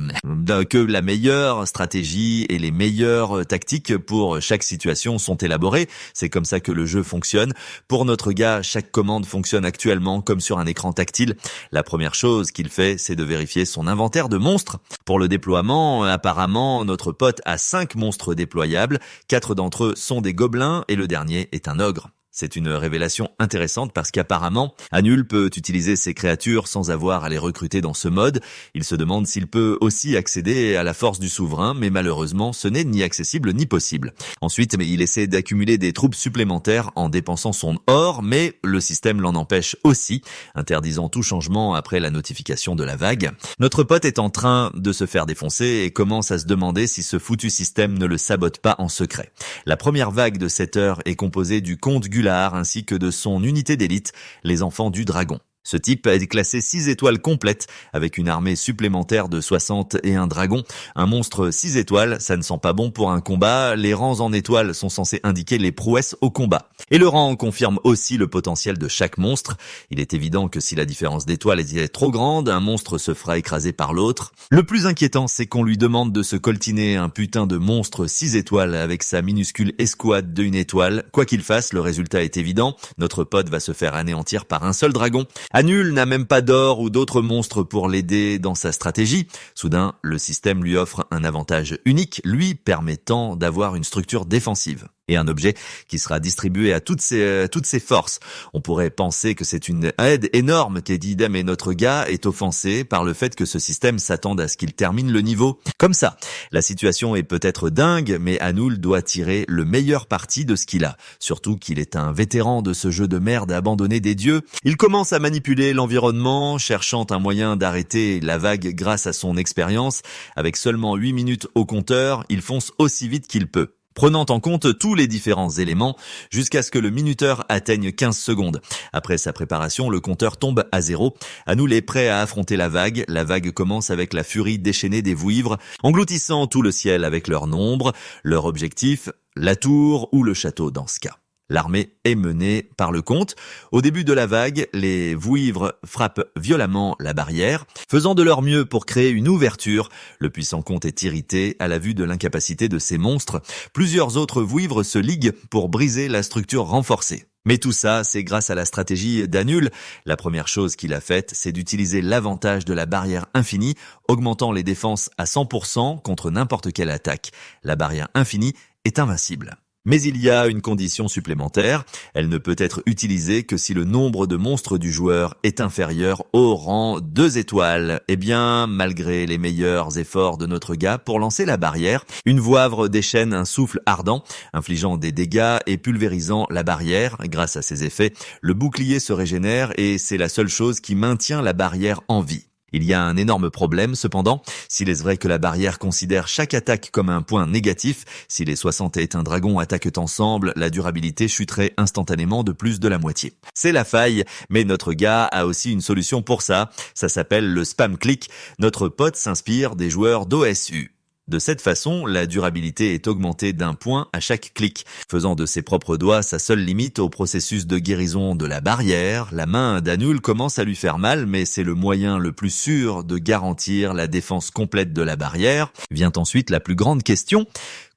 que la meilleure stratégie et les meilleures tactiques pour chaque situation sont élaborées. C'est comme ça que le jeu fonctionne. Pour notre gars, chaque commande fonctionne actuellement comme sur un écran tactile. La première chose qu'il fait, c'est de vérifier son inventaire de monstres. Pour le déploiement, apparemment, notre pote a 5 monstres déployables, 4 d'entre eux sont des gobelins et le dernier est un ogre. C'est une révélation intéressante parce qu'apparemment, Hanul peut utiliser ces créatures sans avoir à les recruter dans ce mode. Il se demande s'il peut aussi accéder à la force du souverain, mais malheureusement, ce n'est ni accessible ni possible. Ensuite, il essaie d'accumuler des troupes supplémentaires en dépensant son or, mais le système l'en empêche aussi, interdisant tout changement après la notification de la vague. Notre pote est en train de se faire défoncer et commence à se demander si ce foutu système ne le sabote pas en secret. La première vague de cette heure est composée du comte Gular ainsi que de son unité d'élite, les enfants du dragon. Ce type est classé 6 étoiles complètes, avec une armée supplémentaire de 61 dragons. Un monstre 6 étoiles, ça ne sent pas bon pour un combat. Les rangs en étoiles sont censés indiquer les prouesses au combat. Et le rang confirme aussi le potentiel de chaque monstre. Il est évident que si la différence d'étoiles est trop grande, un monstre se fera écraser par l'autre. Le plus inquiétant, c'est qu'on lui demande de se coltiner un putain de monstre 6 étoiles avec sa minuscule escouade de 1 étoile. Quoi qu'il fasse, le résultat est évident. Notre pote va se faire anéantir par un seul dragon. Hanul n'a même pas d'or ou d'autres monstres pour l'aider dans sa stratégie. Soudain, le système lui offre un avantage unique, lui permettant d'avoir une structure défensive et un objet qui sera distribué à toutes ses forces. On pourrait penser que c'est une aide énorme qu'Edidem et notre gars est offensé par le fait que ce système s'attende à ce qu'il termine le niveau. Comme ça, la situation est peut-être dingue, mais Hanul doit tirer le meilleur parti de ce qu'il a. Surtout qu'il est un vétéran de ce jeu de merde abandonné des dieux. Il commence à manipuler l'environnement, cherchant un moyen d'arrêter la vague grâce à son expérience. Avec seulement 8 minutes au compteur, il fonce aussi vite qu'il peut, prenant en compte tous les différents éléments jusqu'à ce que le minuteur atteigne 15 secondes. Après sa préparation, le compteur tombe à 0. Hanul est prêt à affronter la vague. La vague commence avec la furie déchaînée des vouivres, engloutissant tout le ciel avec leur nombre, leur objectif, la tour ou le château dans ce cas. L'armée est menée par le comte. Au début de la vague, les vouivres frappent violemment la barrière, faisant de leur mieux pour créer une ouverture. Le puissant comte est irrité à la vue de l'incapacité de ces monstres. Plusieurs autres vouivres se liguent pour briser la structure renforcée. Mais tout ça, c'est grâce à la stratégie d'Hanul. La première chose qu'il a faite, c'est d'utiliser l'avantage de la barrière infinie, augmentant les défenses à 100% contre n'importe quelle attaque. La barrière infinie est invincible. Mais il y a une condition supplémentaire, elle ne peut être utilisée que si le nombre de monstres du joueur est inférieur au rang 2 étoiles. Eh bien, malgré les meilleurs efforts de notre gars pour lancer la barrière, une Vouivre déchaîne un souffle ardent, infligeant des dégâts et pulvérisant la barrière. Grâce à ces effets, le bouclier se régénère et c'est la seule chose qui maintient la barrière en vie. Il y a un énorme problème cependant, s'il est vrai que la barrière considère chaque attaque comme un point négatif, si les 60 et un dragons attaquent ensemble, la durabilité chuterait instantanément de plus de la moitié. C'est la faille, mais notre gars a aussi une solution pour ça, ça s'appelle le spam click, notre pote s'inspire des joueurs d'OSU. De cette façon, la durabilité est augmentée d'un point à chaque clic, faisant de ses propres doigts sa seule limite au processus de guérison de la barrière. La main d'Anul commence à lui faire mal, mais c'est le moyen le plus sûr de garantir la défense complète de la barrière. Vient ensuite la plus grande question,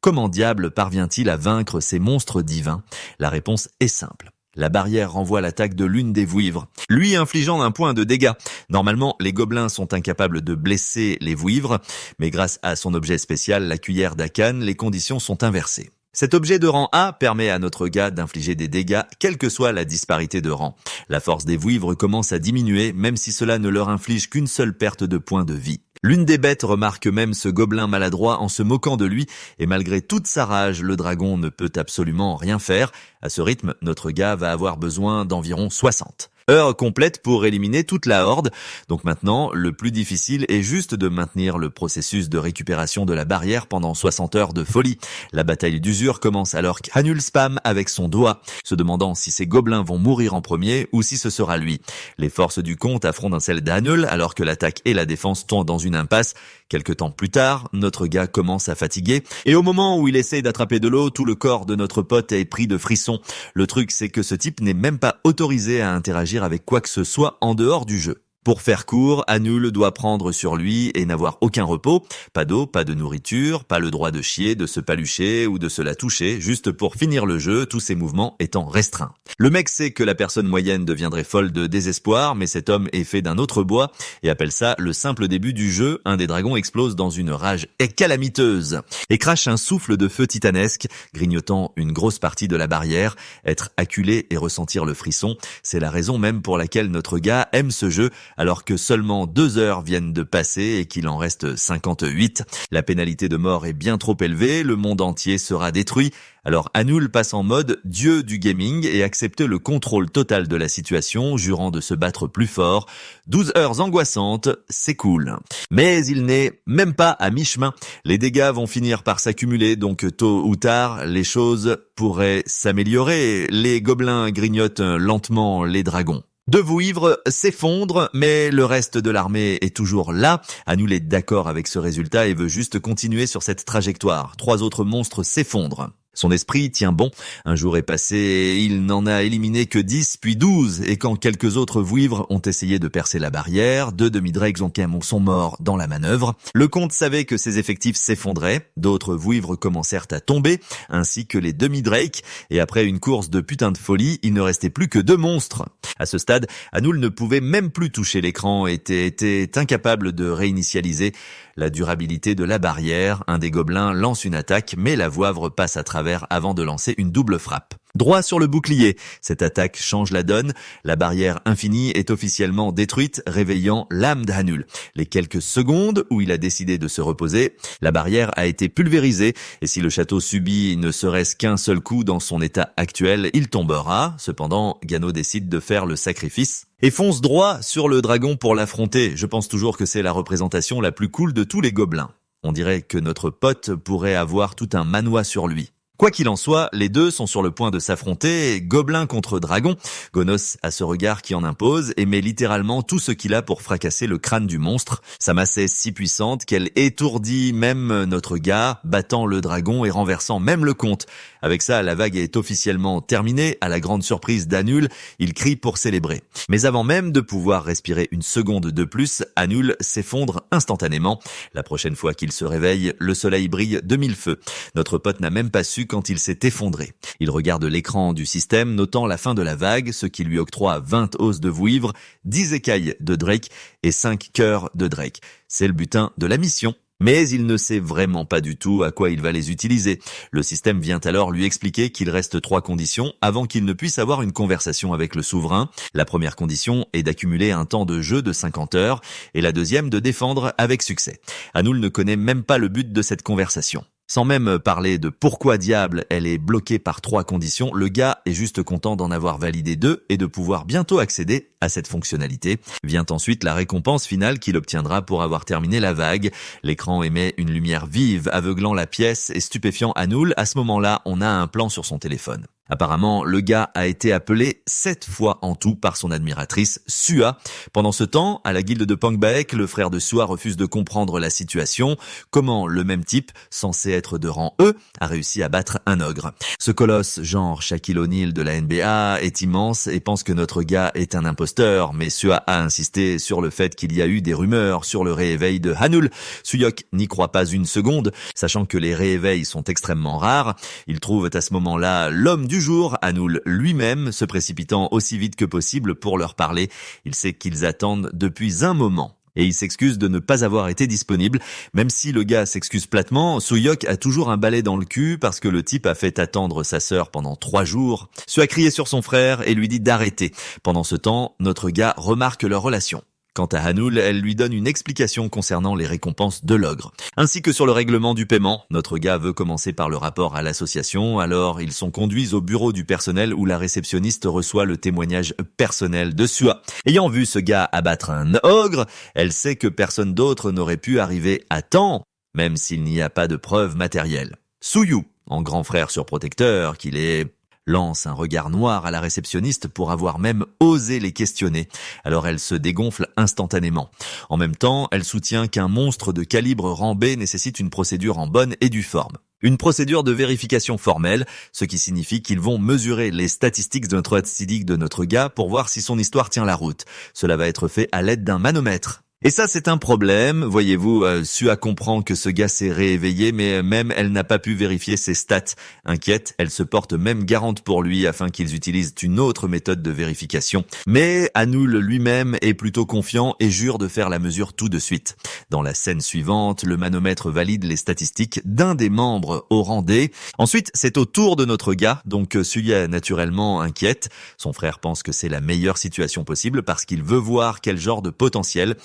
comment diable parvient-il à vaincre ces monstres divins? La réponse est simple. La barrière renvoie l'attaque de l'une des Vouivres, lui infligeant un point de dégâts. Normalement, les gobelins sont incapables de blesser les Vouivres, mais grâce à son objet spécial, la cuillère d'Akan, les conditions sont inversées. Cet objet de rang A permet à notre gars d'infliger des dégâts, quelle que soit la disparité de rang. La force des Vouivres commence à diminuer, même si cela ne leur inflige qu'une seule perte de points de vie. L'une des bêtes remarque même ce gobelin maladroit en se moquant de lui, et malgré toute sa rage, le dragon ne peut absolument rien faire. À ce rythme, notre gars va avoir besoin d'environ 60 heures complètes pour éliminer toute la horde. Donc maintenant, le plus difficile est juste de maintenir le processus de récupération de la barrière pendant 60 heures de folie. La bataille d'usure commence alors qu'Anul spam avec son doigt, se demandant si ces gobelins vont mourir en premier ou si ce sera lui. Les forces du comte affrontent celles d'Anul alors que l'attaque et la défense tombent dans une impasse. Quelque temps plus tard, notre gars commence à fatiguer et au moment où il essaye d'attraper de l'eau, tout le corps de notre pote est pris de frissons. Le truc, c'est que ce type n'est même pas autorisé à interagir avec quoi que ce soit en dehors du jeu. Pour faire court, Anul doit prendre sur lui et n'avoir aucun repos, pas d'eau, pas de nourriture, pas le droit de chier, de se palucher ou de se la toucher, juste pour finir le jeu, tous ses mouvements étant restreints. Le mec sait que la personne moyenne deviendrait folle de désespoir, mais cet homme est fait d'un autre bois et appelle ça le simple début du jeu. Un des dragons explose dans une rage calamiteuse et crache un souffle de feu titanesque, grignotant une grosse partie de la barrière. Être acculé et ressentir le frisson, c'est la raison même pour laquelle notre gars aime ce jeu, alors que seulement 2 heures viennent de passer et qu'il en reste 58. La pénalité de mort est bien trop élevée, le monde entier sera détruit. Alors Anul passe en mode dieu du gaming et accepte le contrôle total de la situation, jurant de se battre plus fort. 12 heures angoissantes, c'est cool. Mais il n'est même pas à mi-chemin. Les dégâts vont finir par s'accumuler, donc tôt ou tard, les choses pourraient s'améliorer. Les gobelins grignotent lentement les dragons. Deux Vouivres s'effondrent, mais le reste de l'armée est toujours là. Anul est d'accord avec ce résultat et veut juste continuer sur cette trajectoire. 3 autres monstres s'effondrent. Son esprit tient bon. Un jour est passé et il n'en a éliminé que 10, puis 12. Et quand quelques autres Vouivres ont essayé de percer la barrière, 2 demi-drakes sont morts dans la manœuvre. Le comte savait que ses effectifs s'effondraient. D'autres Vouivres commencèrent à tomber, ainsi que les demi-drakes. Et après une course de putain de folie, il ne restait plus que 2 monstres. À ce stade, Anul ne pouvait même plus toucher l'écran et était incapable de réinitialiser la durabilité de la barrière. Un des gobelins lance une attaque, mais la Vouivre passe à travers avant de lancer une double frappe. Droit sur le bouclier. Cette attaque change la donne. La barrière infinie est officiellement détruite, réveillant l'âme d'Anul. Les quelques secondes où il a décidé de se reposer, la barrière a été pulvérisée et si le château subit ne serait-ce qu'un seul coup dans son état actuel, il tombera. Cependant, Gano décide de faire le sacrifice et fonce droit sur le dragon pour l'affronter. Je pense toujours que c'est la représentation la plus cool de tous les gobelins. On dirait que notre pote pourrait avoir tout un manoir sur lui. Quoi qu'il en soit, les deux sont sur le point de s'affronter, gobelin contre dragon. Gonos a ce regard qui en impose et met littéralement tout ce qu'il a pour fracasser le crâne du monstre. Sa masse est si puissante qu'elle étourdit même notre gars, battant le dragon et renversant même le comte. Avec ça, la vague est officiellement terminée. À la grande surprise d'Anul, il crie pour célébrer. Mais avant même de pouvoir respirer une seconde de plus, Anul s'effondre instantanément. La prochaine fois qu'il se réveille, le soleil brille de 1000 feux. Notre pote n'a même pas su quand il s'est effondré. Il regarde l'écran du système, notant la fin de la vague, ce qui lui octroie 20 os de Vouivre, 10 écailles de Drake et 5 cœurs de Drake. C'est le butin de la mission. Mais il ne sait vraiment pas du tout à quoi il va les utiliser. Le système vient alors lui expliquer qu'il reste 3 conditions avant qu'il ne puisse avoir une conversation avec le souverain. La première condition est d'accumuler un temps de jeu de 50 heures et la deuxième de défendre avec succès. Anoul ne connaît même pas le but de cette conversation. Sans même parler de pourquoi diable elle est bloquée par 3 conditions, le gars est juste content d'en avoir validé 2 et de pouvoir bientôt accéder à cette fonctionnalité. Vient ensuite la récompense finale qu'il obtiendra pour avoir terminé la vague. L'écran émet une lumière vive, aveuglant la pièce et stupéfiant Anoul. À ce moment-là, on a un plan sur son téléphone. Apparemment, le gars a été appelé 7 fois en tout par son admiratrice, Sua. Pendant ce temps, à la guilde de Pangbaek, le frère de Sua refuse de comprendre la situation. Comment le même type, censé être de rang E, a réussi à battre un ogre. Ce colosse, genre Shaquille O'Neal de la NBA, est immense et pense que notre gars est un imposteur, mais Sua a insisté sur le fait qu'il y a eu des rumeurs sur le rééveil de Anoul. Suyok n'y croit pas une seconde, sachant que les rééveils sont extrêmement rares. Il trouve à ce moment-là l'homme du jour, Anoul lui-même, se précipitant aussi vite que possible pour leur parler. Il sait qu'ils attendent depuis un moment. Et il s'excuse de ne pas avoir été disponible. Même si le gars s'excuse platement, Suyok a toujours un balai dans le cul parce que le type a fait attendre sa sœur pendant 3 jours. Sue a crié sur son frère et lui dit d'arrêter. Pendant ce temps, notre gars remarque leur relation. Quant à Anoul, elle lui donne une explication concernant les récompenses de l'ogre. Ainsi que sur le règlement du paiement, notre gars veut commencer par le rapport à l'association, alors ils sont conduits au bureau du personnel où la réceptionniste reçoit le témoignage personnel de Sua. Ayant vu ce gars abattre un ogre, elle sait que personne d'autre n'aurait pu arriver à temps, même s'il n'y a pas de preuves matérielles. Suyu, en grand frère surprotecteur qu'il est, lance un regard noir à la réceptionniste pour avoir même osé les questionner. Alors elle se dégonfle instantanément. En même temps, elle soutient qu'un monstre de calibre rang B nécessite une procédure en bonne et due forme. Une procédure de vérification formelle, ce qui signifie qu'ils vont mesurer les statistiques de notre acidique de notre gars pour voir si son histoire tient la route. Cela va être fait à l'aide d'un manomètre. Et ça, c'est un problème. Voyez-vous, Sua comprend que ce gars s'est rééveillé, mais même elle n'a pas pu vérifier ses stats. Inquiète, elle se porte même garante pour lui afin qu'ils utilisent une autre méthode de vérification. Mais Anoul lui-même est plutôt confiant et jure de faire la mesure tout de suite. Dans la scène suivante, le manomètre valide les statistiques d'un des membres au rang D. Ensuite, c'est au tour de notre gars, donc Sua naturellement inquiète. Son frère pense que c'est la meilleure situation possible parce qu'il veut voir quel genre de potentiel.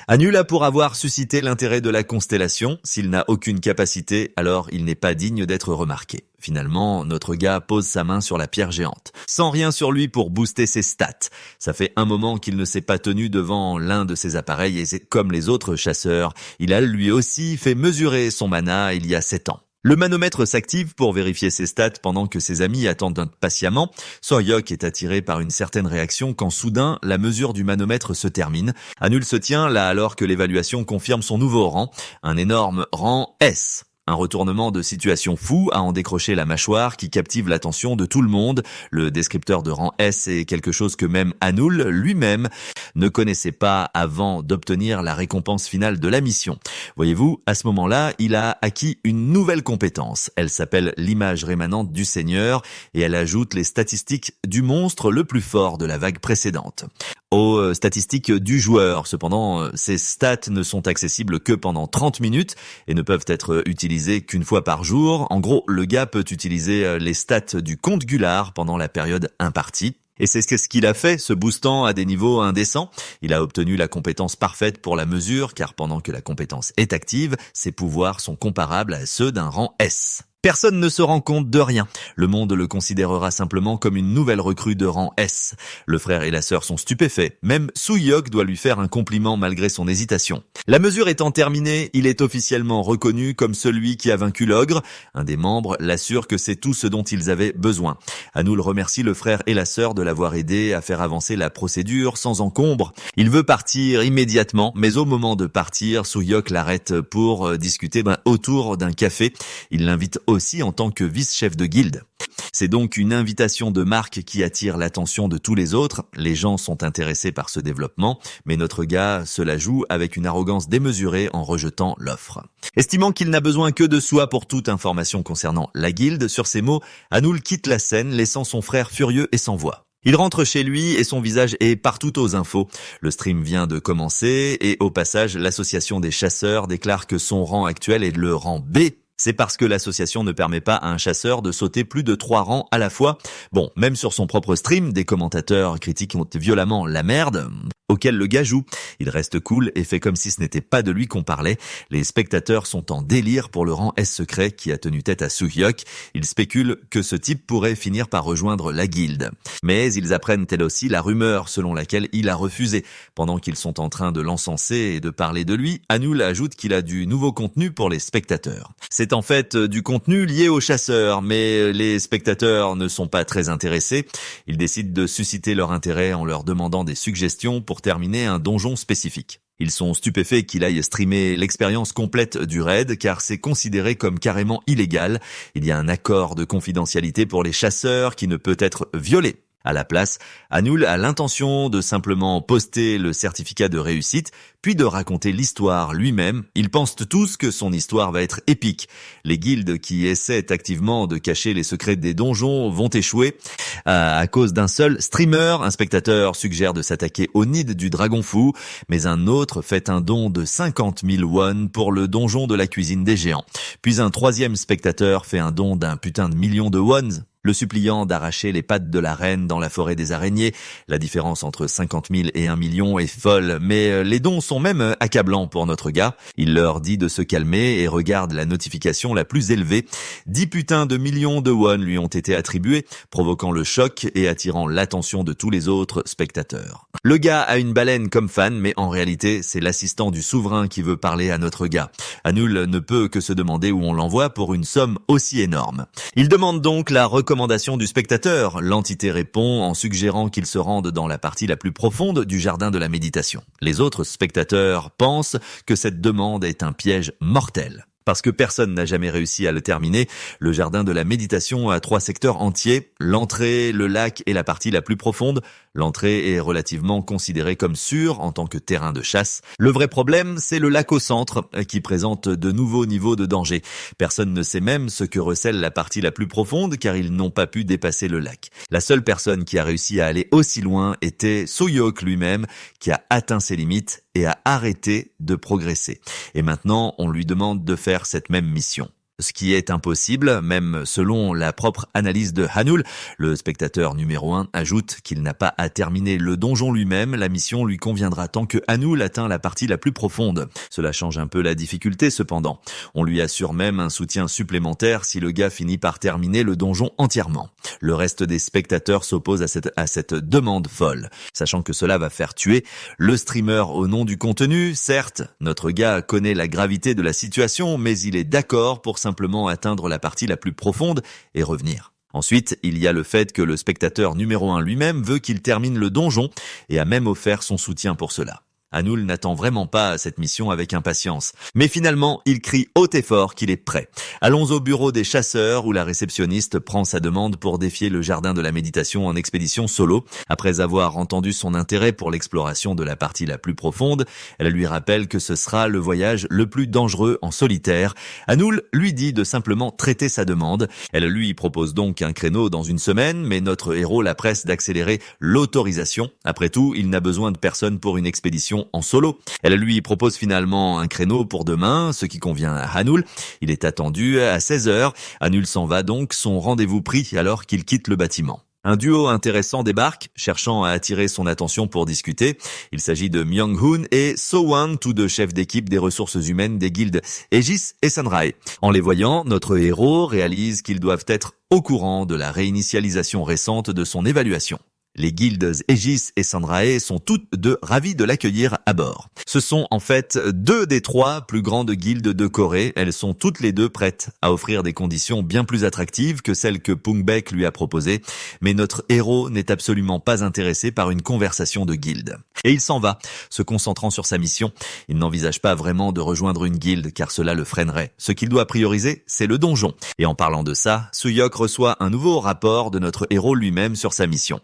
Anoul a pour avoir suscité l'intérêt de la constellation. S'il n'a aucune capacité, alors il n'est pas digne d'être remarqué. Finalement, notre gars pose sa main sur la pierre géante, sans rien sur lui pour booster ses stats. Ça fait un moment qu'il ne s'est pas tenu devant l'un de ses appareils et c'est comme les autres chasseurs. Il a lui aussi fait mesurer son mana il y a 7 ans. Le manomètre s'active pour vérifier ses stats pendant que ses amis attendent patiemment. Suyok est attiré par une certaine réaction quand soudain la mesure du manomètre se termine. Anoul se tient là alors que l'évaluation confirme son nouveau rang, un énorme rang S. Un retournement de situation fou a en décroché la mâchoire qui captive l'attention de tout le monde. Le descripteur de rang S est quelque chose que même Anoul lui-même ne connaissait pas avant d'obtenir la récompense finale de la mission. Voyez-vous, à ce moment-là, il a acquis une nouvelle compétence. Elle s'appelle l'image rémanente du Seigneur et elle ajoute les statistiques du monstre le plus fort de la vague précédente aux statistiques du joueur. Cependant, ces stats ne sont accessibles que pendant 30 minutes et ne peuvent être utilisées qu'une fois par jour. En gros, le gars peut utiliser les stats du compte Gulard pendant la période impartie. Et c'est ce qu'il a fait, se boostant à des niveaux indécents. Il a obtenu la compétence parfaite pour la mesure, car pendant que la compétence est active, ses pouvoirs sont comparables à ceux d'un rang S. Personne ne se rend compte de rien. Le monde le considérera simplement comme une nouvelle recrue de rang S. Le frère et la sœur sont stupéfaits. Même Suyok doit lui faire un compliment malgré son hésitation. La mesure étant terminée, il est officiellement reconnu comme celui qui a vaincu l'ogre. Un des membres l'assure que c'est tout ce dont ils avaient besoin. Anoul remercie le frère et la sœur de l'avoir aidé à faire avancer la procédure sans encombre. Il veut partir immédiatement, mais au moment de partir, Suyok l'arrête pour discuter autour d'un café. Il l'invite aussi en tant que vice-chef de guilde. C'est donc une invitation de marque qui attire l'attention de tous les autres. Les gens sont intéressés par ce développement, mais notre gars se la joue avec une arrogance démesurée en rejetant l'offre. Estimant qu'il n'a besoin que de soi pour toute information concernant la guilde, sur ces mots, Anoul quitte la scène, laissant son frère furieux et sans voix. Il rentre chez lui et son visage est partout aux infos. Le stream vient de commencer et au passage, l'association des chasseurs déclare que son rang actuel est le rang B. C'est parce que l'association ne permet pas à un chasseur de sauter plus de 3 rangs à la fois. Bon, même sur son propre stream, des commentateurs critiquent violemment la merde auquel le gars joue. Il reste cool et fait comme si ce n'était pas de lui qu'on parlait. Les spectateurs sont en délire pour le rang S secret qui a tenu tête à Soo-hyuk. Ils spéculent que ce type pourrait finir par rejoindre la guilde. Mais ils apprennent elle aussi la rumeur selon laquelle il a refusé. Pendant qu'ils sont en train de l'encenser et de parler de lui, Hanul ajoute qu'il a du nouveau contenu pour les spectateurs. C'est en fait du contenu lié aux chasseurs, mais les spectateurs ne sont pas très intéressés. Ils décident de susciter leur intérêt en leur demandant des suggestions pour terminer un donjon spécifique. Ils sont stupéfaits qu'il aille streamer l'expérience complète du raid car c'est considéré comme carrément illégal. Il y a un accord de confidentialité pour les chasseurs qui ne peut être violé. À la place, Hanul a l'intention de simplement poster le certificat de réussite, puis de raconter l'histoire lui-même. Ils pensent tous que son histoire va être épique. Les guildes qui essaient activement de cacher les secrets des donjons vont échouer à cause d'un seul streamer. Un spectateur suggère de s'attaquer au nid du dragon fou, mais un autre fait un don de 50 000 won pour le donjon de la cuisine des géants. Puis un troisième spectateur fait un don d'un putain de million de wons, le suppliant d'arracher les pattes de la reine dans la forêt des araignées. La différence entre 50 000 et 1 million est folle, mais les dons sont même accablants pour notre gars. Il leur dit de se calmer et regarde la notification la plus élevée. 10 putains de millions de won lui ont été attribués, provoquant le choc et attirant l'attention de tous les autres spectateurs. Le gars a une baleine comme fan, mais en réalité, c'est l'assistant du souverain qui veut parler à notre gars. Hanul ne peut que se demander où on l'envoie pour une somme aussi énorme. Il demande donc la recommandation du spectateur. L'entité répond en suggérant qu'il se rende dans la partie la plus profonde du jardin de la méditation. Les autres spectateurs pensent que cette demande est un piège mortel. Parce que personne n'a jamais réussi à le terminer, le jardin de la méditation a 3 secteurs entiers, l'entrée, le lac et la partie la plus profonde. L'entrée est relativement considérée comme sûre en tant que terrain de chasse. Le vrai problème, c'est le lac au centre, qui présente de nouveaux niveaux de danger. Personne ne sait même ce que recèle la partie la plus profonde, car ils n'ont pas pu dépasser le lac. La seule personne qui a réussi à aller aussi loin était Soo-hyuk lui-même, qui a atteint ses limites et a arrêté de progresser. Et maintenant, on lui demande de faire cette même mission. Ce qui est impossible, même selon la propre analyse de Hanul. Le spectateur numéro 1 ajoute qu'il n'a pas à terminer le donjon lui-même, la mission lui conviendra tant que Hanul atteint la partie la plus profonde. Cela change un peu la difficulté cependant. On lui assure même un soutien supplémentaire si le gars finit par terminer le donjon entièrement. Le reste des spectateurs s'oppose à cette demande folle, sachant que cela va faire tuer le streamer au nom du contenu. Certes, notre gars connaît la gravité de la situation, mais il est d'accord pour simplement atteindre la partie la plus profonde et revenir. Ensuite, il y a le fait que le spectateur numéro 1 lui-même veut qu'il termine le donjon et a même offert son soutien pour cela. Hanul n'attend vraiment pas cette mission avec impatience. Mais finalement, il crie haut et fort qu'il est prêt. Allons au bureau des chasseurs où la réceptionniste prend sa demande pour défier le jardin de la méditation en expédition solo. Après avoir entendu son intérêt pour l'exploration de la partie la plus profonde, elle lui rappelle que ce sera le voyage le plus dangereux en solitaire. Hanul lui dit de simplement traiter sa demande. Elle lui propose donc un créneau dans une semaine, mais notre héros la presse d'accélérer l'autorisation. Après tout, il n'a besoin de personne pour une expédition en solo. Elle lui propose finalement un créneau pour demain, ce qui convient à Hanul. Il est attendu à 16h. Hanul s'en va donc, son rendez-vous pris alors qu'il quitte le bâtiment. Un duo intéressant débarque, cherchant à attirer son attention pour discuter. Il s'agit de Myung-hoon et So-won, tous deux chefs d'équipe des ressources humaines des guildes Aegis et Sunrae. En les voyant, notre héros réalise qu'ils doivent être au courant de la réinitialisation récente de son évaluation. Les guildes Aegis et Sunrae sont toutes deux ravies de l'accueillir à bord. Ce sont en fait 2 des 3 plus grandes guildes de Corée. Elles sont toutes les 2 prêtes à offrir des conditions bien plus attractives que celles que Pungbaek lui a proposées. Mais notre héros n'est absolument pas intéressé par une conversation de guilde. Et il s'en va, se concentrant sur sa mission. Il n'envisage pas vraiment de rejoindre une guilde car cela le freinerait. Ce qu'il doit prioriser, c'est le donjon. Et en parlant de ça, Soo-hyuk reçoit un nouveau rapport de notre héros lui-même sur sa mission.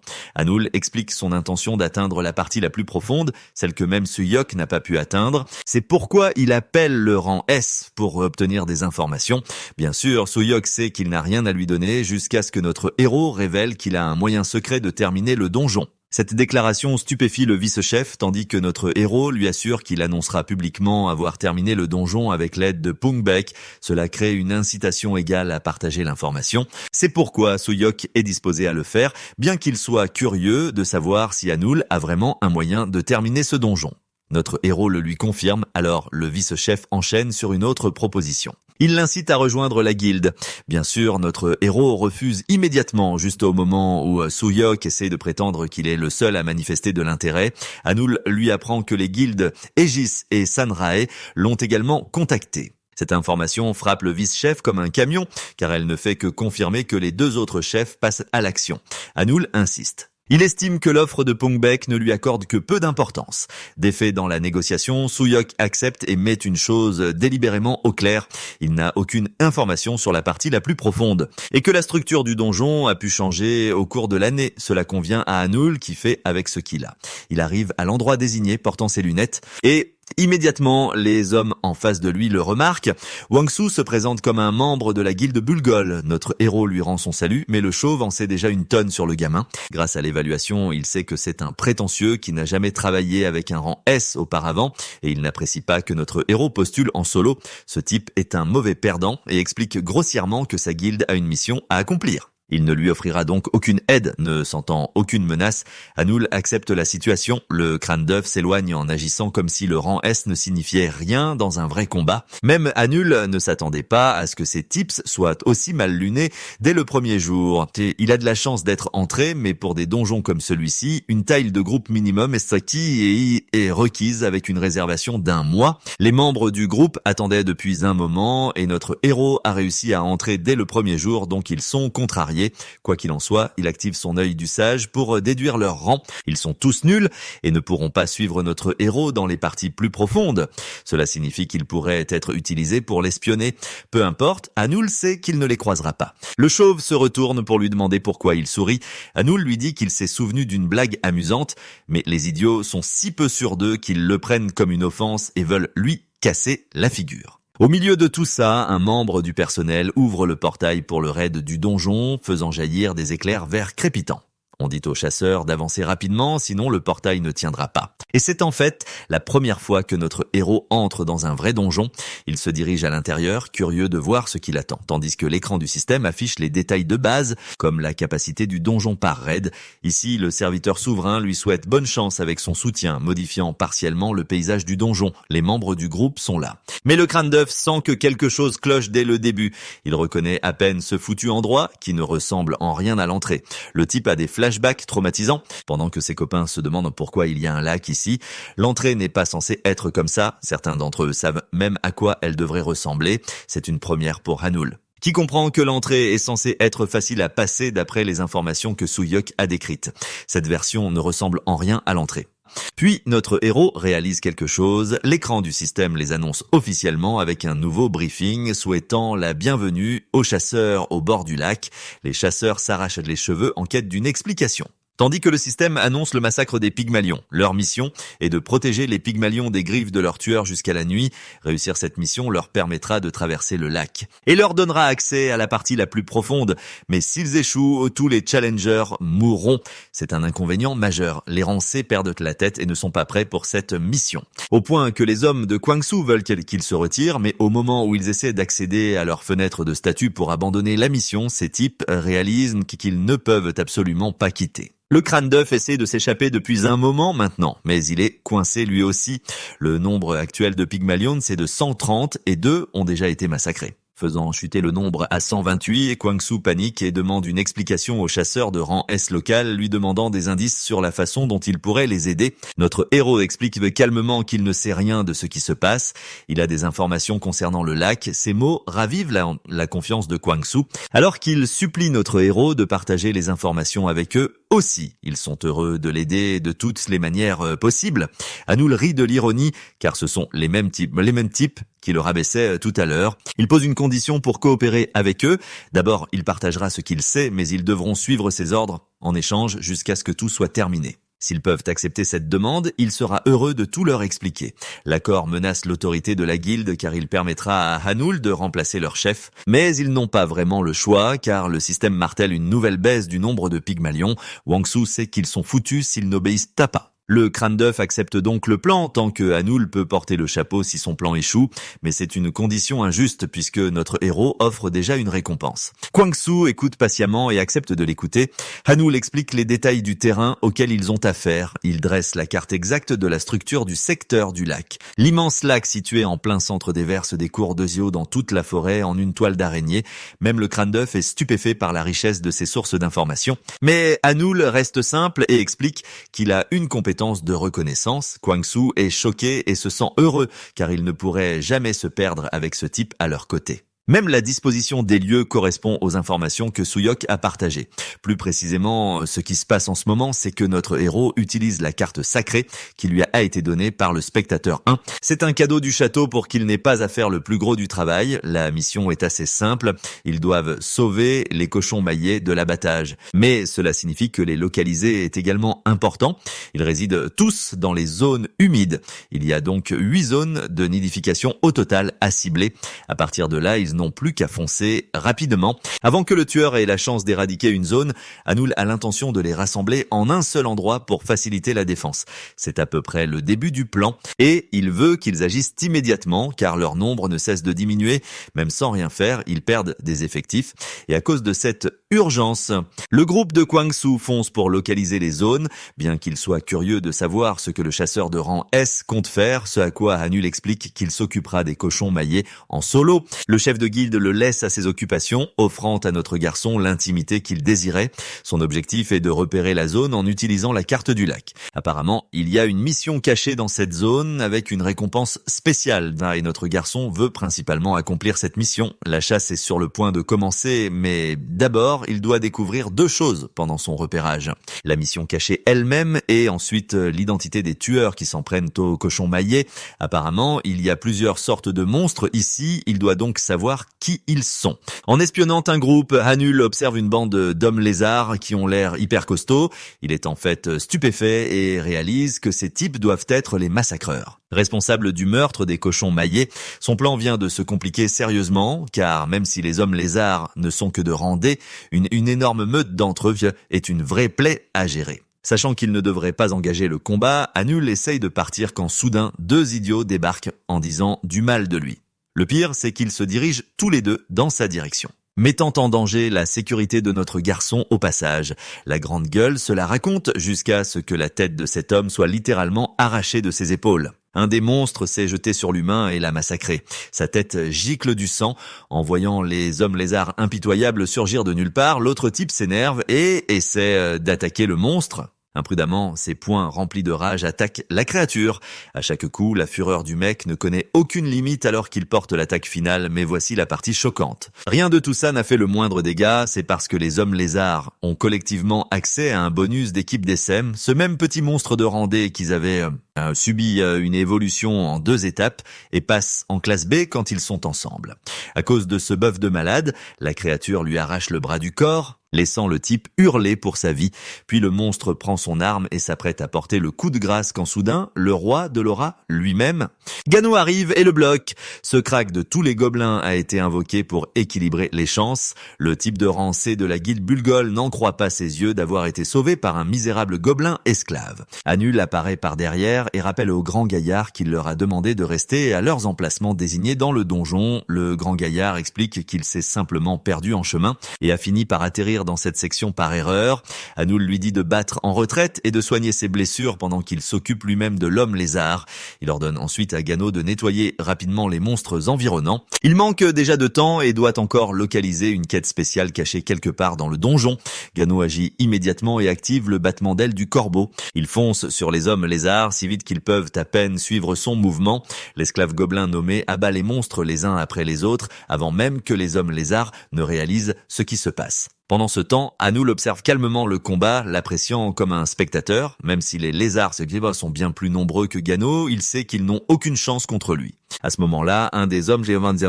Hanul explique son intention d'atteindre la partie la plus profonde, celle que même Suyok n'a pas pu atteindre. C'est pourquoi il appelle le rang S pour obtenir des informations. Bien sûr, Suyok sait qu'il n'a rien à lui donner jusqu'à ce que notre héros révèle qu'il a un moyen secret de terminer le donjon. Cette déclaration stupéfie le vice-chef, tandis que notre héros lui assure qu'il annoncera publiquement avoir terminé le donjon avec l'aide de Pungbek. Cela crée une incitation égale à partager l'information. C'est pourquoi Suyok est disposé à le faire, bien qu'il soit curieux de savoir si Hanul a vraiment un moyen de terminer ce donjon. Notre héros le lui confirme, alors le vice-chef enchaîne sur une autre proposition. Il l'incite à rejoindre la guilde. Bien sûr, notre héros refuse immédiatement, juste au moment où Suyok essaie de prétendre qu'il est le seul à manifester de l'intérêt. Hanul lui apprend que les guildes Aegis et Sanrae l'ont également contacté. Cette information frappe le vice-chef comme un camion, car elle ne fait que confirmer que les deux autres chefs passent à l'action. Hanul insiste. Il estime que l'offre de Pungbek ne lui accorde que peu d'importance. Défait dans la négociation, Suyok accepte et met une chose délibérément au clair. Il n'a aucune information sur la partie la plus profonde. Et que la structure du donjon a pu changer au cours de l'année. Cela convient à Hanul qui fait avec ce qu'il a. Il arrive à l'endroit désigné portant ses lunettes et immédiatement, les hommes en face de lui le remarquent. Wangsu se présente comme un membre de la guilde Bulgol. Notre héros lui rend son salut, mais le chauve en sait déjà une tonne sur le gamin. Grâce à l'évaluation, il sait que c'est un prétentieux qui n'a jamais travaillé avec un rang S auparavant, et il n'apprécie pas que notre héros postule en solo. Ce type est un mauvais perdant et explique grossièrement que sa guilde a une mission à accomplir. Il ne lui offrira donc aucune aide, ne sentant aucune menace. Hanul accepte la situation. Le crâne d'œuf s'éloigne en agissant comme si le rang S ne signifiait rien dans un vrai combat. Même Hanul ne s'attendait pas à ce que ses tips soient aussi mal lunés dès le premier jour. Il a de la chance d'être entré, mais pour des donjons comme celui-ci, une taille de groupe minimum est requise avec une réservation d'1 mois. Les membres du groupe attendaient depuis un moment et notre héros a réussi à entrer dès le premier jour, donc ils sont contrariés. Quoi qu'il en soit, il active son œil du sage pour déduire leur rang. Ils sont tous nuls et ne pourront pas suivre notre héros dans les parties plus profondes. Cela signifie qu'ils pourraient être utilisés pour l'espionner. Peu importe, Hanul sait qu'il ne les croisera pas. Le chauve se retourne pour lui demander pourquoi il sourit. Hanul lui dit qu'il s'est souvenu d'une blague amusante, mais les idiots sont si peu sûrs d'eux qu'ils le prennent comme une offense et veulent lui casser la figure. Au milieu de tout ça, un membre du personnel ouvre le portail pour le raid du donjon, faisant jaillir des éclairs verts crépitants. On dit aux chasseurs d'avancer rapidement, sinon le portail ne tiendra pas. Et c'est en fait la première fois que notre héros entre dans un vrai donjon. Il se dirige à l'intérieur, curieux de voir ce qu'il attend, tandis que l'écran du système affiche les détails de base, comme la capacité du donjon par raid. Ici, le serviteur souverain lui souhaite bonne chance avec son soutien, modifiant partiellement le paysage du donjon. Les membres du groupe sont là. Mais le crâne d'œuf sent que quelque chose cloche dès le début. Il reconnaît à peine ce foutu endroit, qui ne ressemble en rien à l'entrée. Le type a des flashback traumatisant. Pendant que ses copains se demandent pourquoi il y a un lac ici, l'entrée n'est pas censée être comme ça. Certains d'entre eux savent même à quoi elle devrait ressembler. C'est une première pour Hanul, qui comprend que l'entrée est censée être facile à passer d'après les informations que Suyok a décrites. Cette version ne ressemble en rien à l'entrée. Puis notre héros réalise quelque chose, l'écran du système les annonce officiellement avec un nouveau briefing souhaitant la bienvenue aux chasseurs au bord du lac. Les chasseurs s'arrachent les cheveux en quête d'une explication. Tandis que le système annonce le massacre des Pygmalions. Leur mission est de protéger les Pygmalions des griffes de leurs tueurs jusqu'à la nuit. Réussir cette mission leur permettra de traverser le lac et leur donnera accès à la partie la plus profonde. Mais s'ils échouent, tous les challengers mourront. C'est un inconvénient majeur. Les rangs C perdent la tête et ne sont pas prêts pour cette mission. Au point que les hommes de Kwangsu veulent qu'ils se retirent, mais au moment où ils essaient d'accéder à leur fenêtre de statut pour abandonner la mission, ces types réalisent qu'ils ne peuvent absolument pas quitter. Le crâne d'œuf essaie de s'échapper depuis un moment maintenant, mais il est coincé lui aussi. Le nombre actuel de Pygmalions, c'est de 130 et 2 ont déjà été massacrés. Faisant chuter le nombre à 128, Kwangsu panique et demande une explication au chasseur de rang S local, lui demandant des indices sur la façon dont il pourrait les aider. Notre héros explique calmement qu'il ne sait rien de ce qui se passe. Il a des informations concernant le lac. Ces mots ravivent la confiance de Kwangsu, alors qu'il supplie notre héros de partager les informations avec eux aussi. Ils sont heureux de l'aider de toutes les manières possibles. Hanul rit de l'ironie, car ce sont les mêmes types qui le rabaissait tout à l'heure. Il pose une condition pour coopérer avec eux. D'abord, il partagera ce qu'il sait, mais ils devront suivre ses ordres en échange jusqu'à ce que tout soit terminé. S'ils peuvent accepter cette demande, il sera heureux de tout leur expliquer. L'accord menace l'autorité de la guilde car il permettra à Hanul de remplacer leur chef. Mais ils n'ont pas vraiment le choix car le système martèle une nouvelle baisse du nombre de Pygmalions. Wang Su sait qu'ils sont foutus s'ils n'obéissent pas. Le crâne d'œuf accepte donc le plan tant que Hanul peut porter le chapeau si son plan échoue, mais c'est une condition injuste puisque notre héros offre déjà une récompense. Kwang Su écoute patiemment et accepte de l'écouter. Hanul explique les détails du terrain auquel ils ont affaire. Il dresse la carte exacte de la structure du secteur du lac. L'immense lac situé en plein centre déverse des cours d'eau dans toute la forêt en une toile d'araignée. Même le crâne d'œuf est stupéfait par la richesse de ses sources d'informations. Mais Hanul reste simple et explique qu'il a une compétence de reconnaissance. Kwang Su est choqué et se sent heureux car il ne pourrait jamais se perdre avec ce type à leur côté. Même la disposition des lieux correspond aux informations que Suyok a partagées. Plus précisément, ce qui se passe en ce moment, c'est que notre héros utilise la carte sacrée qui lui a été donnée par le spectateur 1. C'est un cadeau du château pour qu'il n'ait pas à faire le plus gros du travail. La mission est assez simple. Ils doivent sauver les cochons maillés de l'abattage. Mais cela signifie que les localiser est également important. Ils résident tous dans les zones humides. Il y a donc 8 zones de nidification au total à cibler. À partir de là, ils n'ont plus qu'à foncer rapidement. Avant que le tueur ait la chance d'éradiquer une zone, Hanul a l'intention de les rassembler en un seul endroit pour faciliter la défense. C'est à peu près le début du plan et il veut qu'ils agissent immédiatement car leur nombre ne cesse de diminuer. Même sans rien faire, ils perdent des effectifs. Et à cause de cette urgence, le groupe de Kwang Su fonce pour localiser les zones, bien qu'il soit curieux de savoir ce que le chasseur de rang S compte faire, ce à quoi Hanul explique qu'il s'occupera des cochons maillés en solo. Le chef de guilde le laisse à ses occupations, offrant à notre garçon l'intimité qu'il désirait. Son objectif est de repérer la zone en utilisant la carte du lac. Apparemment, il y a une mission cachée dans cette zone avec une récompense spéciale et notre garçon veut principalement accomplir cette mission. La chasse est sur le point de commencer, mais d'abord, il doit découvrir 2 choses pendant son repérage. La mission cachée elle-même et ensuite l'identité des tueurs qui s'en prennent aux cochons maillés. Apparemment, il y a plusieurs sortes de monstres ici, il doit donc savoir qui ils sont. En espionnant un groupe, Hanul observe une bande d'hommes lézards qui ont l'air hyper costauds. Il est en fait stupéfait et réalise que ces types doivent être les massacreurs. Responsable du meurtre des cochons maillés, son plan vient de se compliquer sérieusement, car même si les hommes lézards ne sont que de rang D, une énorme meute d'entre eux est une vraie plaie à gérer. Sachant qu'il ne devrait pas engager le combat, Hanul essaye de partir quand soudain 2 idiots débarquent en disant du mal de lui. Le pire, c'est qu'ils se dirigent tous les 2 dans sa direction, mettant en danger la sécurité de notre garçon au passage. La grande gueule se la raconte jusqu'à ce que la tête de cet homme soit littéralement arrachée de ses épaules. Un des monstres s'est jeté sur l'humain et l'a massacré. Sa tête gicle du sang. En voyant les hommes lézards impitoyables surgir de nulle part, l'autre type s'énerve et essaie d'attaquer le monstre. Imprudemment, ses poings remplis de rage attaquent la créature. À chaque coup, la fureur du mec ne connaît aucune limite alors qu'il porte l'attaque finale, mais voici la partie choquante. Rien de tout ça n'a fait le moindre dégât, c'est parce que les hommes lézards ont collectivement accès à un bonus d'équipe d'SM, ce même petit monstre de Randé qu'ils avaient subi une évolution en 2 étapes et passent en classe B quand ils sont ensemble. À cause de ce bœuf de malade, la créature lui arrache le bras du corps, laissant le type hurler pour sa vie. Puis le monstre prend son arme et s'apprête à porter le coup de grâce quand soudain, le roi de Laura lui-même. Gano arrive et le bloque. Ce crack de tous les gobelins a été invoqué pour équilibrer les chances. Le type de rang C de la guilde Bulgol n'en croit pas ses yeux d'avoir été sauvé par un misérable gobelin esclave. Hanul apparaît par derrière et rappelle au grand gaillard qu'il leur a demandé de rester à leurs emplacements désignés dans le donjon. Le grand gaillard explique qu'il s'est simplement perdu en chemin et a fini par atterrir dans cette section par erreur. Hanul lui dit de battre en retraite et de soigner ses blessures pendant qu'il s'occupe lui-même de l'homme lézard. Il ordonne ensuite à Gano de nettoyer rapidement les monstres environnants. Il manque déjà de temps et doit encore localiser une quête spéciale cachée quelque part dans le donjon. Gano agit immédiatement et active le battement d'aile du corbeau. Il fonce sur les hommes lézards, si vite vite qu'ils peuvent à peine suivre son mouvement. L'esclave gobelin nommé abat les monstres les uns après les autres, avant même que les hommes lézards ne réalisent ce qui se passe. Pendant ce temps, Hanul observe calmement le combat, l'appréciant comme un spectateur. Même si les lézards sont bien plus nombreux que Gano, il sait qu'ils n'ont aucune chance contre lui. À ce moment-là, un des hommes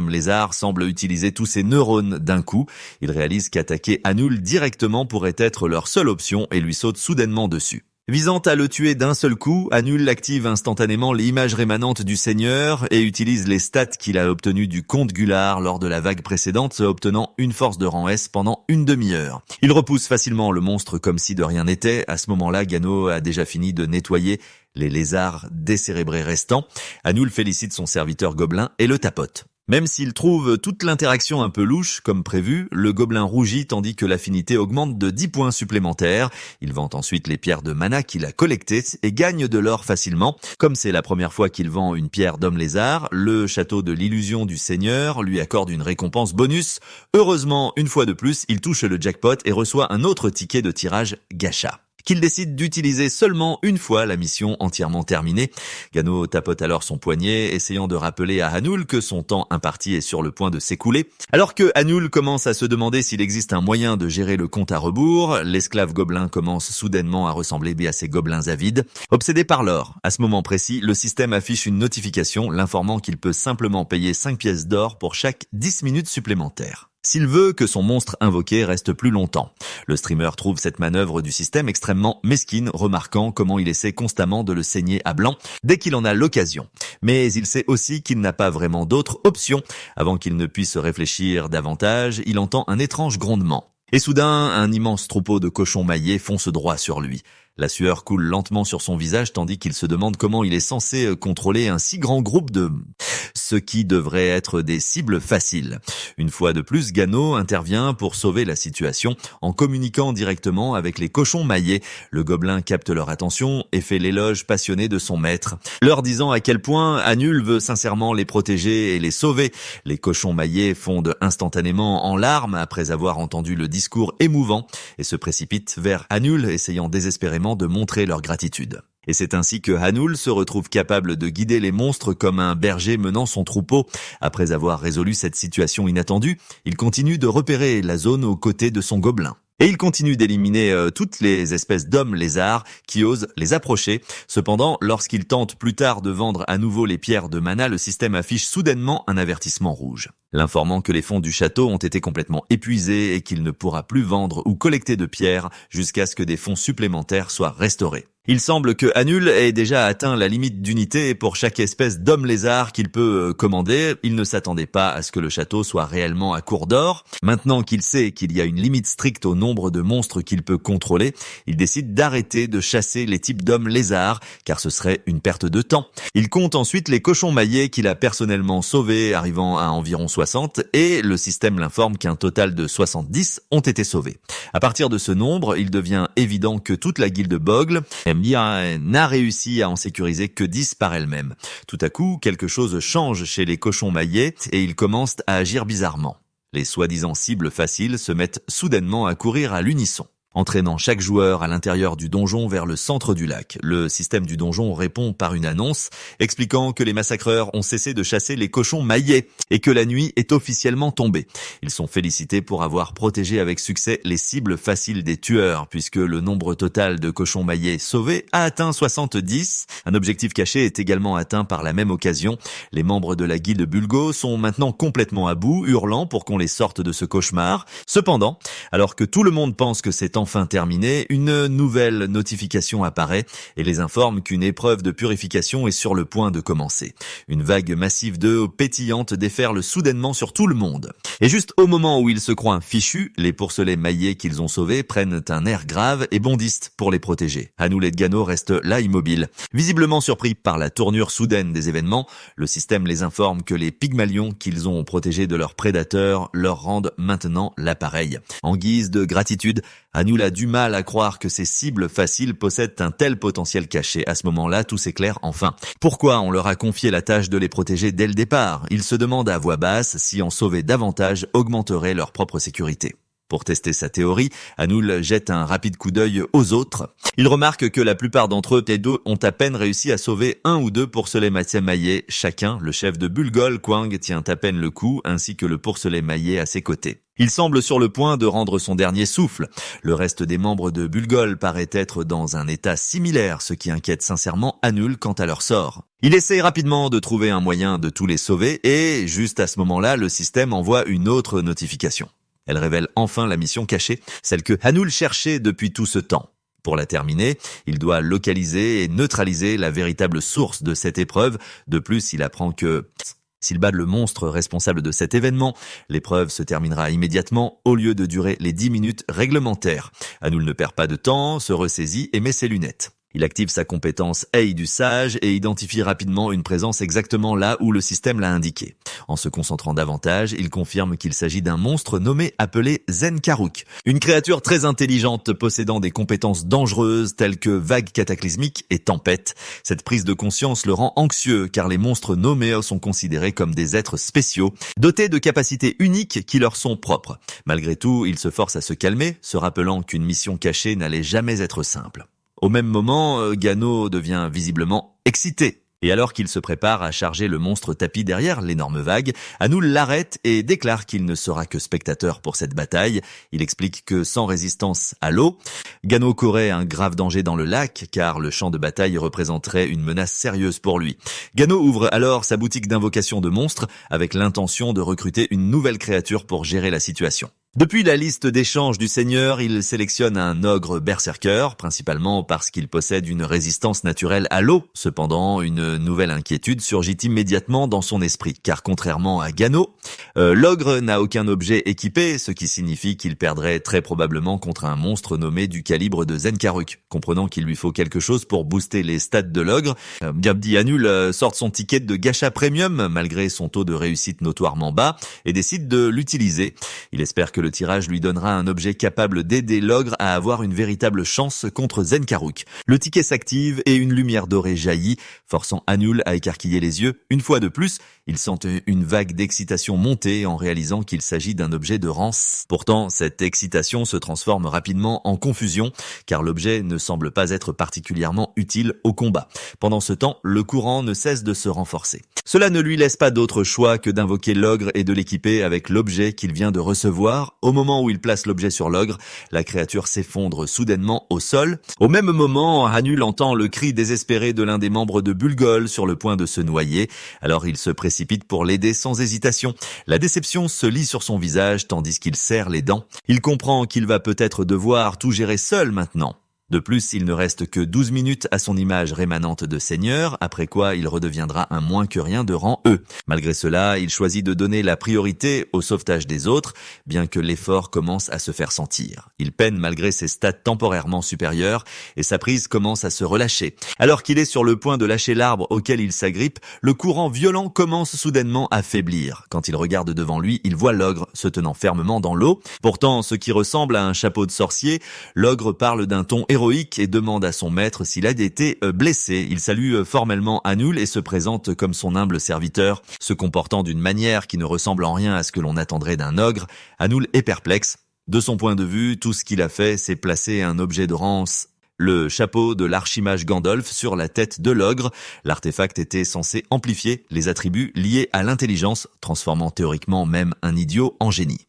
lézards semble utiliser tous ses neurones d'un coup. Il réalise qu'attaquer Hanul directement pourrait être leur seule option et lui saute soudainement dessus. Visant à le tuer d'un seul coup, Hanul active instantanément l'image rémanente du Seigneur et utilise les stats qu'il a obtenues du comte Gullard lors de la vague précédente, obtenant une force de rang S pendant une demi-heure. Il repousse facilement le monstre comme si de rien n'était. À ce moment-là, Gano a déjà fini de nettoyer les lézards décérébrés restants. Hanul félicite son serviteur gobelin et le tapote. Même s'il trouve toute l'interaction un peu louche, comme prévu, le gobelin rougit tandis que l'affinité augmente de 10 points supplémentaires. Il vend ensuite les pierres de mana qu'il a collectées et gagne de l'or facilement. Comme c'est la première fois qu'il vend une pierre d'homme lézard, le château de l'illusion du Seigneur lui accorde une récompense bonus. Heureusement, une fois de plus, il touche le jackpot et reçoit un autre ticket de tirage gacha, qu'il décide d'utiliser seulement une fois la mission entièrement terminée. Gano tapote alors son poignet, essayant de rappeler à Hanul que son temps imparti est sur le point de s'écouler. Alors que Hanul commence à se demander s'il existe un moyen de gérer le compte à rebours, l'esclave gobelin commence soudainement à ressembler à ces gobelins avides. Obsédé par l'or, à ce moment précis, le système affiche une notification l'informant qu'il peut simplement payer 5 pièces d'or pour chaque 10 minutes supplémentaires s'il veut que son monstre invoqué reste plus longtemps. Le streamer trouve cette manœuvre du système extrêmement mesquine, remarquant comment il essaie constamment de le saigner à blanc dès qu'il en a l'occasion. Mais il sait aussi qu'il n'a pas vraiment d'autre option. Avant qu'il ne puisse réfléchir davantage, il entend un étrange grondement. Et soudain, un immense troupeau de cochons maillés fonce droit sur lui. La sueur coule lentement sur son visage tandis qu'il se demande comment il est censé contrôler un si grand groupe de... ce qui devrait être des cibles faciles. Une fois de plus, Gano intervient pour sauver la situation en communiquant directement avec les cochons maillés. Le gobelin capte leur attention et fait l'éloge passionné de son maître, leur disant à quel point Hanul veut sincèrement les protéger et les sauver. Les cochons maillés fondent instantanément en larmes après avoir entendu le discours émouvant et se précipitent vers Hanul, essayant désespérément de montrer leur gratitude. Et c'est ainsi que Hanul se retrouve capable de guider les monstres comme un berger menant son troupeau. Après avoir résolu cette situation inattendue, il continue de repérer la zone aux côtés de son gobelin. Et il continue d'éliminer toutes les espèces d'hommes lézards qui osent les approcher. Cependant, lorsqu'il tente plus tard de vendre à nouveau les pierres de mana, le système affiche soudainement un avertissement rouge, l'informant que les fonds du château ont été complètement épuisés et qu'il ne pourra plus vendre ou collecter de pierres jusqu'à ce que des fonds supplémentaires soient restaurés. Il semble que Hanul ait déjà atteint la limite d'unité pour chaque espèce d'homme lézard qu'il peut commander. Il ne s'attendait pas à ce que le château soit réellement à court d'or. Maintenant qu'il sait qu'il y a une limite stricte au nombre de monstres qu'il peut contrôler, il décide d'arrêter de chasser les types d'hommes lézards, car ce serait une perte de temps. Il compte ensuite les cochons maillés qu'il a personnellement sauvés, arrivant à environ 60, et le système l'informe qu'un total de 70 ont été sauvés. À partir de ce nombre, il devient évident que toute la guilde Bogle n'a réussi à en sécuriser que 10 par elle-même. Tout à coup, quelque chose change chez les cochons maillés et ils commencent à agir bizarrement. Les soi-disant cibles faciles se mettent soudainement à courir à l'unisson, entraînant chaque joueur à l'intérieur du donjon vers le centre du lac. Le système du donjon répond par une annonce expliquant que les massacreurs ont cessé de chasser les cochons maillés et que la nuit est officiellement tombée. Ils sont félicités pour avoir protégé avec succès les cibles faciles des tueurs, puisque le nombre total de cochons maillés sauvés a atteint 70. Un objectif caché est également atteint par la même occasion. Les membres de la guilde Bulgo sont maintenant complètement à bout, hurlant pour qu'on les sorte de ce cauchemar. Cependant, alors que tout le monde pense que c'est enfin terminé, une nouvelle notification apparaît et les informe qu'une épreuve de purification est sur le point de commencer. Une vague massive d'eau pétillante déferle soudainement sur tout le monde. Et juste au moment où ils se croient fichus, les pourcelets maillés qu'ils ont sauvés prennent un air grave et bondissent pour les protéger. Hanul et Gano restent là immobiles. Visiblement surpris par la tournure soudaine des événements, le système les informe que les Pygmalions qu'ils ont protégés de leurs prédateurs leur rendent maintenant l'appareil. En guise de gratitude, Hanul a du mal à croire que ces cibles faciles possèdent un tel potentiel caché. À ce moment-là, tout s'éclaire enfin. Pourquoi on leur a confié la tâche de les protéger dès le départ? Il se demande à voix basse si en sauver davantage augmenterait leur propre sécurité. Pour tester sa théorie, Hanul jette un rapide coup d'œil aux autres. Il remarque que la plupart d'entre eux ont à peine réussi à sauver 1 ou 2 pourcelets maillés chacun. Le chef de Bulgol, Kwang, tient à peine le coup, ainsi que le pourcelet maillé à ses côtés. Il semble sur le point de rendre son dernier souffle. Le reste des membres de Bulgol paraît être dans un état similaire, ce qui inquiète sincèrement Hanul quant à leur sort. Il essaie rapidement de trouver un moyen de tous les sauver et, juste à ce moment-là, le système envoie une autre notification. Elle révèle enfin la mission cachée, celle que Hanul cherchait depuis tout ce temps. Pour la terminer, il doit localiser et neutraliser la véritable source de cette épreuve. De plus, il apprend que s'il bat le monstre responsable de cet événement, l'épreuve se terminera immédiatement au lieu de durer les 10 minutes réglementaires. Hanul ne perd pas de temps, se ressaisit et met ses lunettes. Il active sa compétence Œil du Sage et identifie rapidement une présence exactement là où le système l'a indiqué. En se concentrant davantage, il confirme qu'il s'agit d'un monstre appelé Zenkaruk, une créature très intelligente possédant des compétences dangereuses telles que vagues cataclysmiques et tempêtes. Cette prise de conscience le rend anxieux car les monstres nommés sont considérés comme des êtres spéciaux, dotés de capacités uniques qui leur sont propres. Malgré tout, il se force à se calmer, se rappelant qu'une mission cachée n'allait jamais être simple. Au même moment, Gano devient visiblement excité. Et alors qu'il se prépare à charger le monstre tapis derrière l'énorme vague, Hanul l'arrête et déclare qu'il ne sera que spectateur pour cette bataille. Il explique que sans résistance à l'eau, Gano courait un grave danger dans le lac car le champ de bataille représenterait une menace sérieuse pour lui. Gano ouvre alors sa boutique d'invocation de monstres avec l'intention de recruter une nouvelle créature pour gérer la situation. Depuis la liste d'échanges du seigneur, il sélectionne un ogre berserker, principalement parce qu'il possède une résistance naturelle à l'eau. Cependant, une nouvelle inquiétude surgit immédiatement dans son esprit, car contrairement à Gano, l'ogre n'a aucun objet équipé, ce qui signifie qu'il perdrait très probablement contre un monstre nommé du calibre de Zenkaruk. Comprenant qu'il lui faut quelque chose pour booster les stats de l'ogre, Gabdi Hanul sort son ticket de gacha premium, malgré son taux de réussite notoirement bas, et décide de l'utiliser. Il espère que le tirage lui donnera un objet capable d'aider l'ogre à avoir une véritable chance contre Zenkaruk. Le ticket s'active et une lumière dorée jaillit, forçant Hanul à écarquiller les yeux. Une fois de plus, il sent une vague d'excitation monter en réalisant qu'il s'agit d'un objet de rance. Pourtant, cette excitation se transforme rapidement en confusion, car l'objet ne semble pas être particulièrement utile au combat. Pendant ce temps, le courant ne cesse de se renforcer. Cela ne lui laisse pas d'autre choix que d'invoquer l'ogre et de l'équiper avec l'objet qu'il vient de recevoir. Au moment où il place l'objet sur l'ogre, la créature s'effondre soudainement au sol. Au même moment, Hanul entend le cri désespéré de l'un des membres de Bulgol sur le point de se noyer. Alors il se précipite pour l'aider sans hésitation. La déception se lit sur son visage tandis qu'il serre les dents. Il comprend qu'il va peut-être devoir tout gérer seul maintenant. De plus, il ne reste que 12 minutes à son image rémanente de seigneur, après quoi il redeviendra un moins que rien de rang E. Malgré cela, il choisit de donner la priorité au sauvetage des autres, bien que l'effort commence à se faire sentir. Il peine malgré ses stats temporairement supérieures, et sa prise commence à se relâcher. Alors qu'il est sur le point de lâcher l'arbre auquel il s'agrippe, le courant violent commence soudainement à faiblir. Quand il regarde devant lui, il voit l'ogre se tenant fermement dans l'eau. Pourtant, ce qui ressemble à un chapeau de sorcier, l'ogre parle d'un ton héroïque et demande à son maître s'il a été blessé. Il salue formellement Hanul et se présente comme son humble serviteur. Se comportant d'une manière qui ne ressemble en rien à ce que l'on attendrait d'un ogre, Hanul est perplexe. De son point de vue, tout ce qu'il a fait, c'est placer un objet de rance, le chapeau de l'archimage Gandalf, sur la tête de l'ogre. L'artefact était censé amplifier les attributs liés à l'intelligence, transformant théoriquement même un idiot en génie.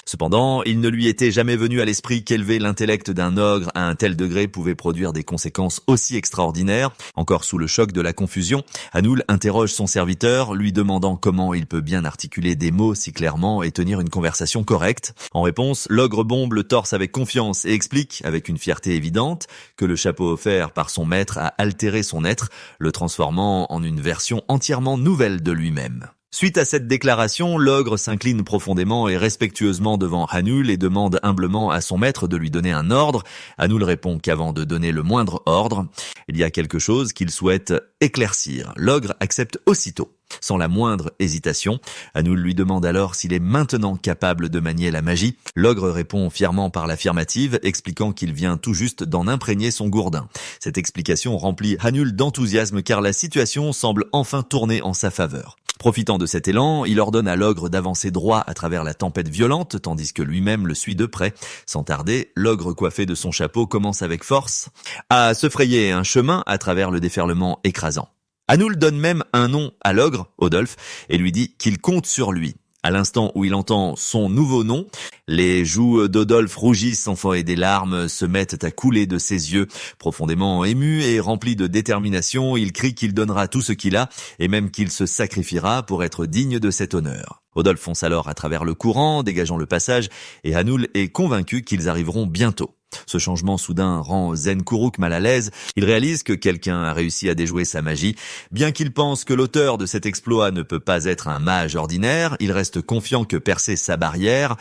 Cependant, il ne lui était jamais venu à l'esprit qu'élever l'intellect d'un ogre à un tel degré pouvait produire des conséquences aussi extraordinaires. Encore sous le choc de la confusion, Hanul interroge son serviteur, lui demandant comment il peut bien articuler des mots si clairement et tenir une conversation correcte. En réponse, l'ogre bombe le torse avec confiance et explique, avec une fierté évidente, que le chapeau offert par son maître a altéré son être, le transformant en une version entièrement nouvelle de lui-même. Suite à cette déclaration, l'ogre s'incline profondément et respectueusement devant Hanul et demande humblement à son maître de lui donner un ordre. Hanul répond qu'avant de donner le moindre ordre, il y a quelque chose qu'il souhaite éclaircir. L'ogre accepte aussitôt. Sans la moindre hésitation, Hanul lui demande alors s'il est maintenant capable de manier la magie. L'ogre répond fièrement par l'affirmative, expliquant qu'il vient tout juste d'en imprégner son gourdin. Cette explication remplit Hanul d'enthousiasme car la situation semble enfin tourner en sa faveur. Profitant de cet élan, il ordonne à l'ogre d'avancer droit à travers la tempête violente, tandis que lui-même le suit de près. Sans tarder, l'ogre coiffé de son chapeau commence avec force à se frayer un chemin à travers le déferlement écrasant. Hanoul donne même un nom à l'ogre, Odolphe, et lui dit qu'il compte sur lui. À l'instant où il entend son nouveau nom, les joues d'Odolphe rougissent enfin et des larmes se mettent à couler de ses yeux. Profondément ému et rempli de détermination, il crie qu'il donnera tout ce qu'il a et même qu'il se sacrifiera pour être digne de cet honneur. Odolphe fonce alors à travers le courant, dégageant le passage, et Hanoul est convaincu qu'ils arriveront bientôt. Ce changement soudain rend Zenkourouk mal à l'aise. Il réalise que quelqu'un a réussi à déjouer sa magie. Bien qu'il pense que l'auteur de cet exploit ne peut pas être un mage ordinaire, il reste confiant que percer sa barrière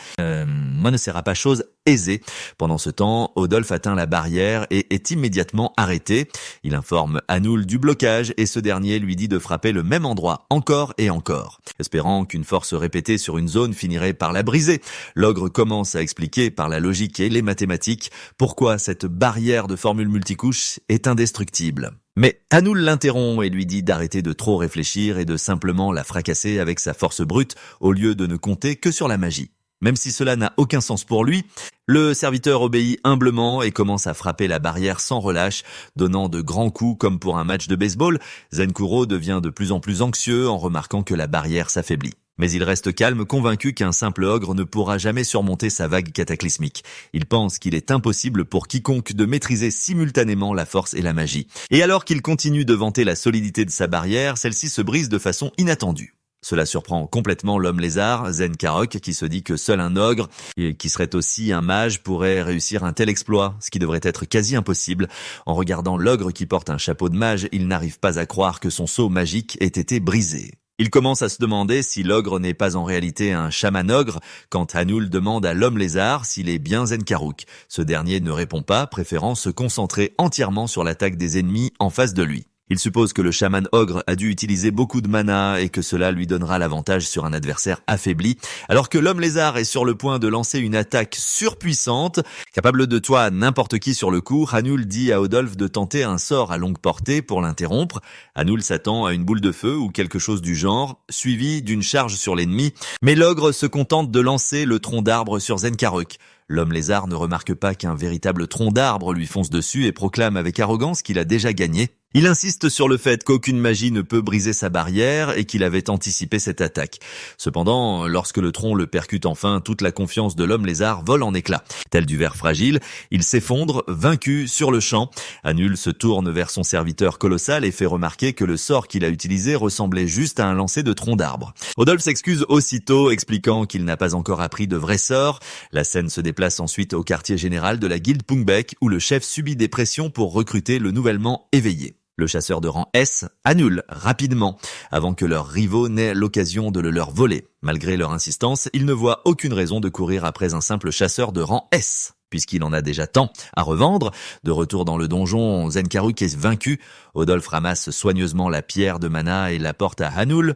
ne sera pas chose aisée. Pendant ce temps, Odolphe atteint la barrière et est immédiatement arrêté. Il informe Hanoul du blocage et ce dernier lui dit de frapper le même endroit encore et encore. Espérant qu'une force répétée sur une zone finirait par la briser, l'ogre commence à expliquer par la logique et les mathématiques pourquoi cette barrière de formule multicouche est indestructible. Mais Hanoul l'interrompt et lui dit d'arrêter de trop réfléchir et de simplement la fracasser avec sa force brute au lieu de ne compter que sur la magie. Même si cela n'a aucun sens pour lui, le serviteur obéit humblement et commence à frapper la barrière sans relâche, donnant de grands coups comme pour un match de baseball. Zenkuro devient de plus en plus anxieux en remarquant que la barrière s'affaiblit. Mais il reste calme, convaincu qu'un simple ogre ne pourra jamais surmonter sa vague cataclysmique. Il pense qu'il est impossible pour quiconque de maîtriser simultanément la force et la magie. Et alors qu'il continue de vanter la solidité de sa barrière, celle-ci se brise de façon inattendue. Cela surprend complètement l'homme lézard, Zenkourouk, qui se dit que seul un ogre, et qui serait aussi un mage, pourrait réussir un tel exploit, ce qui devrait être quasi impossible. En regardant l'ogre qui porte un chapeau de mage, il n'arrive pas à croire que son sceau magique ait été brisé. Il commence à se demander si l'ogre n'est pas en réalité un chaman ogre, quand Hanoul demande à l'homme lézard s'il est bien Zenkourouk. Ce dernier ne répond pas, préférant se concentrer entièrement sur l'attaque des ennemis en face de lui. Il suppose que le chaman ogre a dû utiliser beaucoup de mana et que cela lui donnera l'avantage sur un adversaire affaibli, alors que l'homme lézard est sur le point de lancer une attaque surpuissante. Capable de tuer n'importe qui sur le coup, Hanoul dit à Odolphe de tenter un sort à longue portée pour l'interrompre. Hanoul s'attend à une boule de feu ou quelque chose du genre, suivi d'une charge sur l'ennemi, mais l'ogre se contente de lancer le tronc d'arbre sur Zenkourouk. L'homme lézard ne remarque pas qu'un véritable tronc d'arbre lui fonce dessus et proclame avec arrogance qu'il a déjà gagné. Il insiste sur le fait qu'aucune magie ne peut briser sa barrière et qu'il avait anticipé cette attaque. Cependant, lorsque le tronc le percute enfin, toute la confiance de l'homme lézard vole en éclats. Tel du verre fragile, il s'effondre, vaincu sur le champ. Hanoul se tourne vers son serviteur colossal et fait remarquer que le sort qu'il a utilisé ressemblait juste à un lancer de tronc d'arbre. Odolphe s'excuse aussitôt, expliquant qu'il n'a pas encore appris de vrais sorts. La scène se déplace ensuite au quartier général de la guilde Pungbek, où le chef subit des pressions pour recruter le nouvellement éveillé. Le chasseur de rang S annule rapidement, avant que leurs rivaux n'aient l'occasion de le leur voler. Malgré leur insistance, ils ne voient aucune raison de courir après un simple chasseur de rang S, puisqu'il en a déjà tant à revendre. De retour dans le donjon, Zenkourouk est vaincu. Odolphe ramasse soigneusement la pierre de mana et la porte à Hanoul.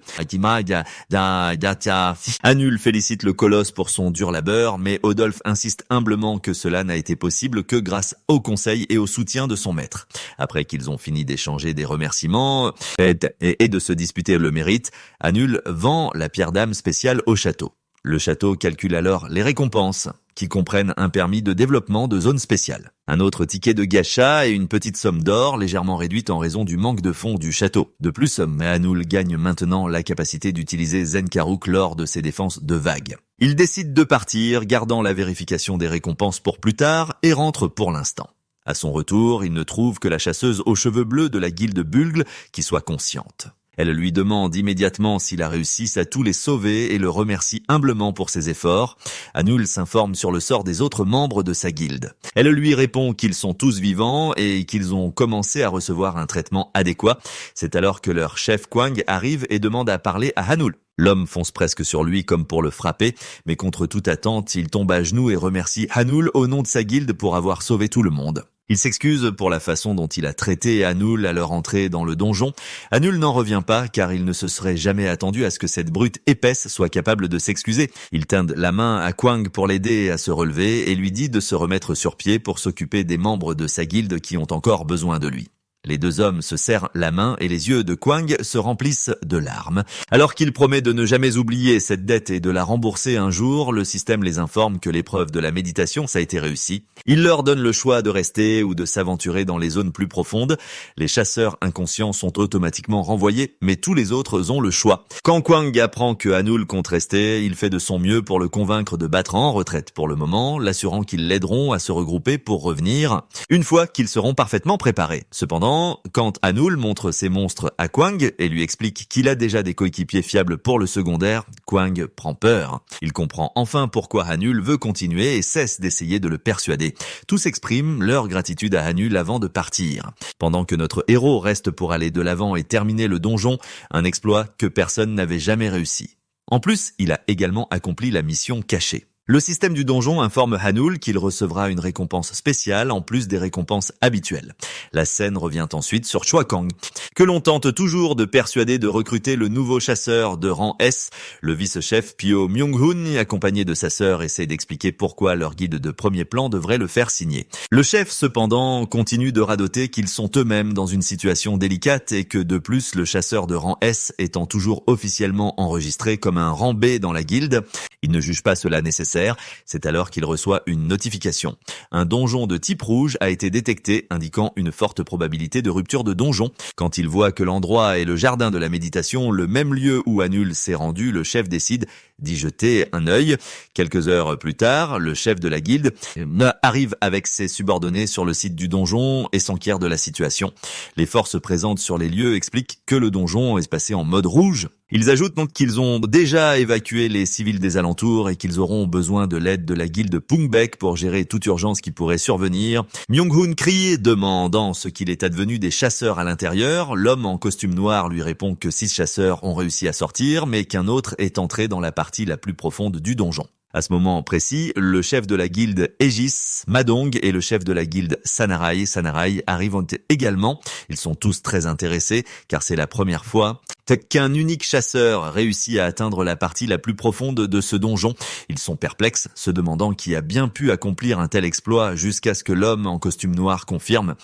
Hanoul félicite le colosse pour son dur labeur, mais Odolphe insiste humblement que cela n'a été possible que grâce au conseil et au soutien de son maître. Après qu'ils ont fini d'échanger des remerciements et de se disputer le mérite, Hanoul vend la pierre d'âme spéciale au château. Le château calcule alors les récompenses, qui comprennent un permis de développement de zone spéciale, un autre ticket de gacha et une petite somme d'or légèrement réduite en raison du manque de fonds du château. De plus, Hanoul gagne maintenant la capacité d'utiliser Zenkourouk lors de ses défenses de vagues. Il décide de partir, gardant la vérification des récompenses pour plus tard, et rentre pour l'instant. À son retour, il ne trouve que la chasseuse aux cheveux bleus de la guilde Bulgle qui soit consciente. Elle lui demande immédiatement s'il a réussi à tous les sauver et le remercie humblement pour ses efforts. Hanoul s'informe sur le sort des autres membres de sa guilde. Elle lui répond qu'ils sont tous vivants et qu'ils ont commencé à recevoir un traitement adéquat. C'est alors que leur chef Kwang arrive et demande à parler à Hanoul. L'homme fonce presque sur lui comme pour le frapper, mais contre toute attente, il tombe à genoux et remercie Hanoul au nom de sa guilde pour avoir sauvé tout le monde. Il s'excuse pour la façon dont il a traité Hanoul à leur entrée dans le donjon. Hanoul n'en revient pas car il ne se serait jamais attendu à ce que cette brute épaisse soit capable de s'excuser. Il tend la main à Kwang pour l'aider à se relever et lui dit de se remettre sur pied pour s'occuper des membres de sa guilde qui ont encore besoin de lui. Les deux hommes se serrent la main et les yeux de Kwang se remplissent de larmes. Alors qu'il promet de ne jamais oublier cette dette et de la rembourser un jour, le système les informe que l'épreuve de la méditation ça a été réussie. Il leur donne le choix de rester ou de s'aventurer dans les zones plus profondes. Les chasseurs inconscients sont automatiquement renvoyés, mais tous les autres ont le choix. Quand Kwang apprend que Hanul compte rester, il fait de son mieux pour le convaincre de battre en retraite pour le moment, l'assurant qu'ils l'aideront à se regrouper pour revenir, une fois qu'ils seront parfaitement préparés. Cependant, quand Hanul montre ses monstres à Kwang et lui explique qu'il a déjà des coéquipiers fiables pour le secondaire, Kwang prend peur. Il comprend enfin pourquoi Hanul veut continuer et cesse d'essayer de le persuader. Tous expriment leur gratitude à Hanul avant de partir. Pendant que notre héros reste pour aller de l'avant et terminer le donjon, un exploit que personne n'avait jamais réussi. En plus, il a également accompli la mission cachée. Le système du donjon informe Hanul qu'il recevra une récompense spéciale en plus des récompenses habituelles. La scène revient ensuite sur Chua Kang, que l'on tente toujours de persuader de recruter le nouveau chasseur de rang S. Le vice-chef Pyo Myung-hoon, accompagné de sa sœur, essaie d'expliquer pourquoi leur guide de premier plan devrait le faire signer. Le chef, cependant, continue de radoter qu'ils sont eux-mêmes dans une situation délicate et que de plus, le chasseur de rang S étant toujours officiellement enregistré comme un rang B dans la guilde, il ne juge pas cela nécessaire. C'est alors qu'il reçoit une notification. Un donjon de type rouge a été détecté, indiquant une forte probabilité de rupture de donjon. Quand il voit que l'endroit est le jardin de la méditation, le même lieu où Hanul s'est rendu, le chef décide d'y jeter un œil. Quelques heures plus tard, le chef de la guilde arrive avec ses subordonnés sur le site du donjon et s'enquiert de la situation. Les forces présentes sur les lieux expliquent que le donjon est passé en mode rouge. Ils ajoutent donc qu'ils ont déjà évacué les civils des alentours et qu'ils auront besoin de l'aide de la guilde Pungbek pour gérer toute urgence qui pourrait survenir. Myung-hoon crie, demandant ce qu'il est advenu des chasseurs à l'intérieur. L'homme en costume noir lui répond que 6 chasseurs ont réussi à sortir, mais qu'un autre est entré dans la partie la plus profonde du donjon. À ce moment précis, le chef de la guilde Aegis, Madong, et le chef de la guilde Sanarai arrivent également. Ils sont tous très intéressés, car c'est la première fois qu'un unique chasseur réussit à atteindre la partie la plus profonde de ce donjon. Ils sont perplexes, se demandant qui a bien pu accomplir un tel exploit jusqu'à ce que l'homme en costume noir confirme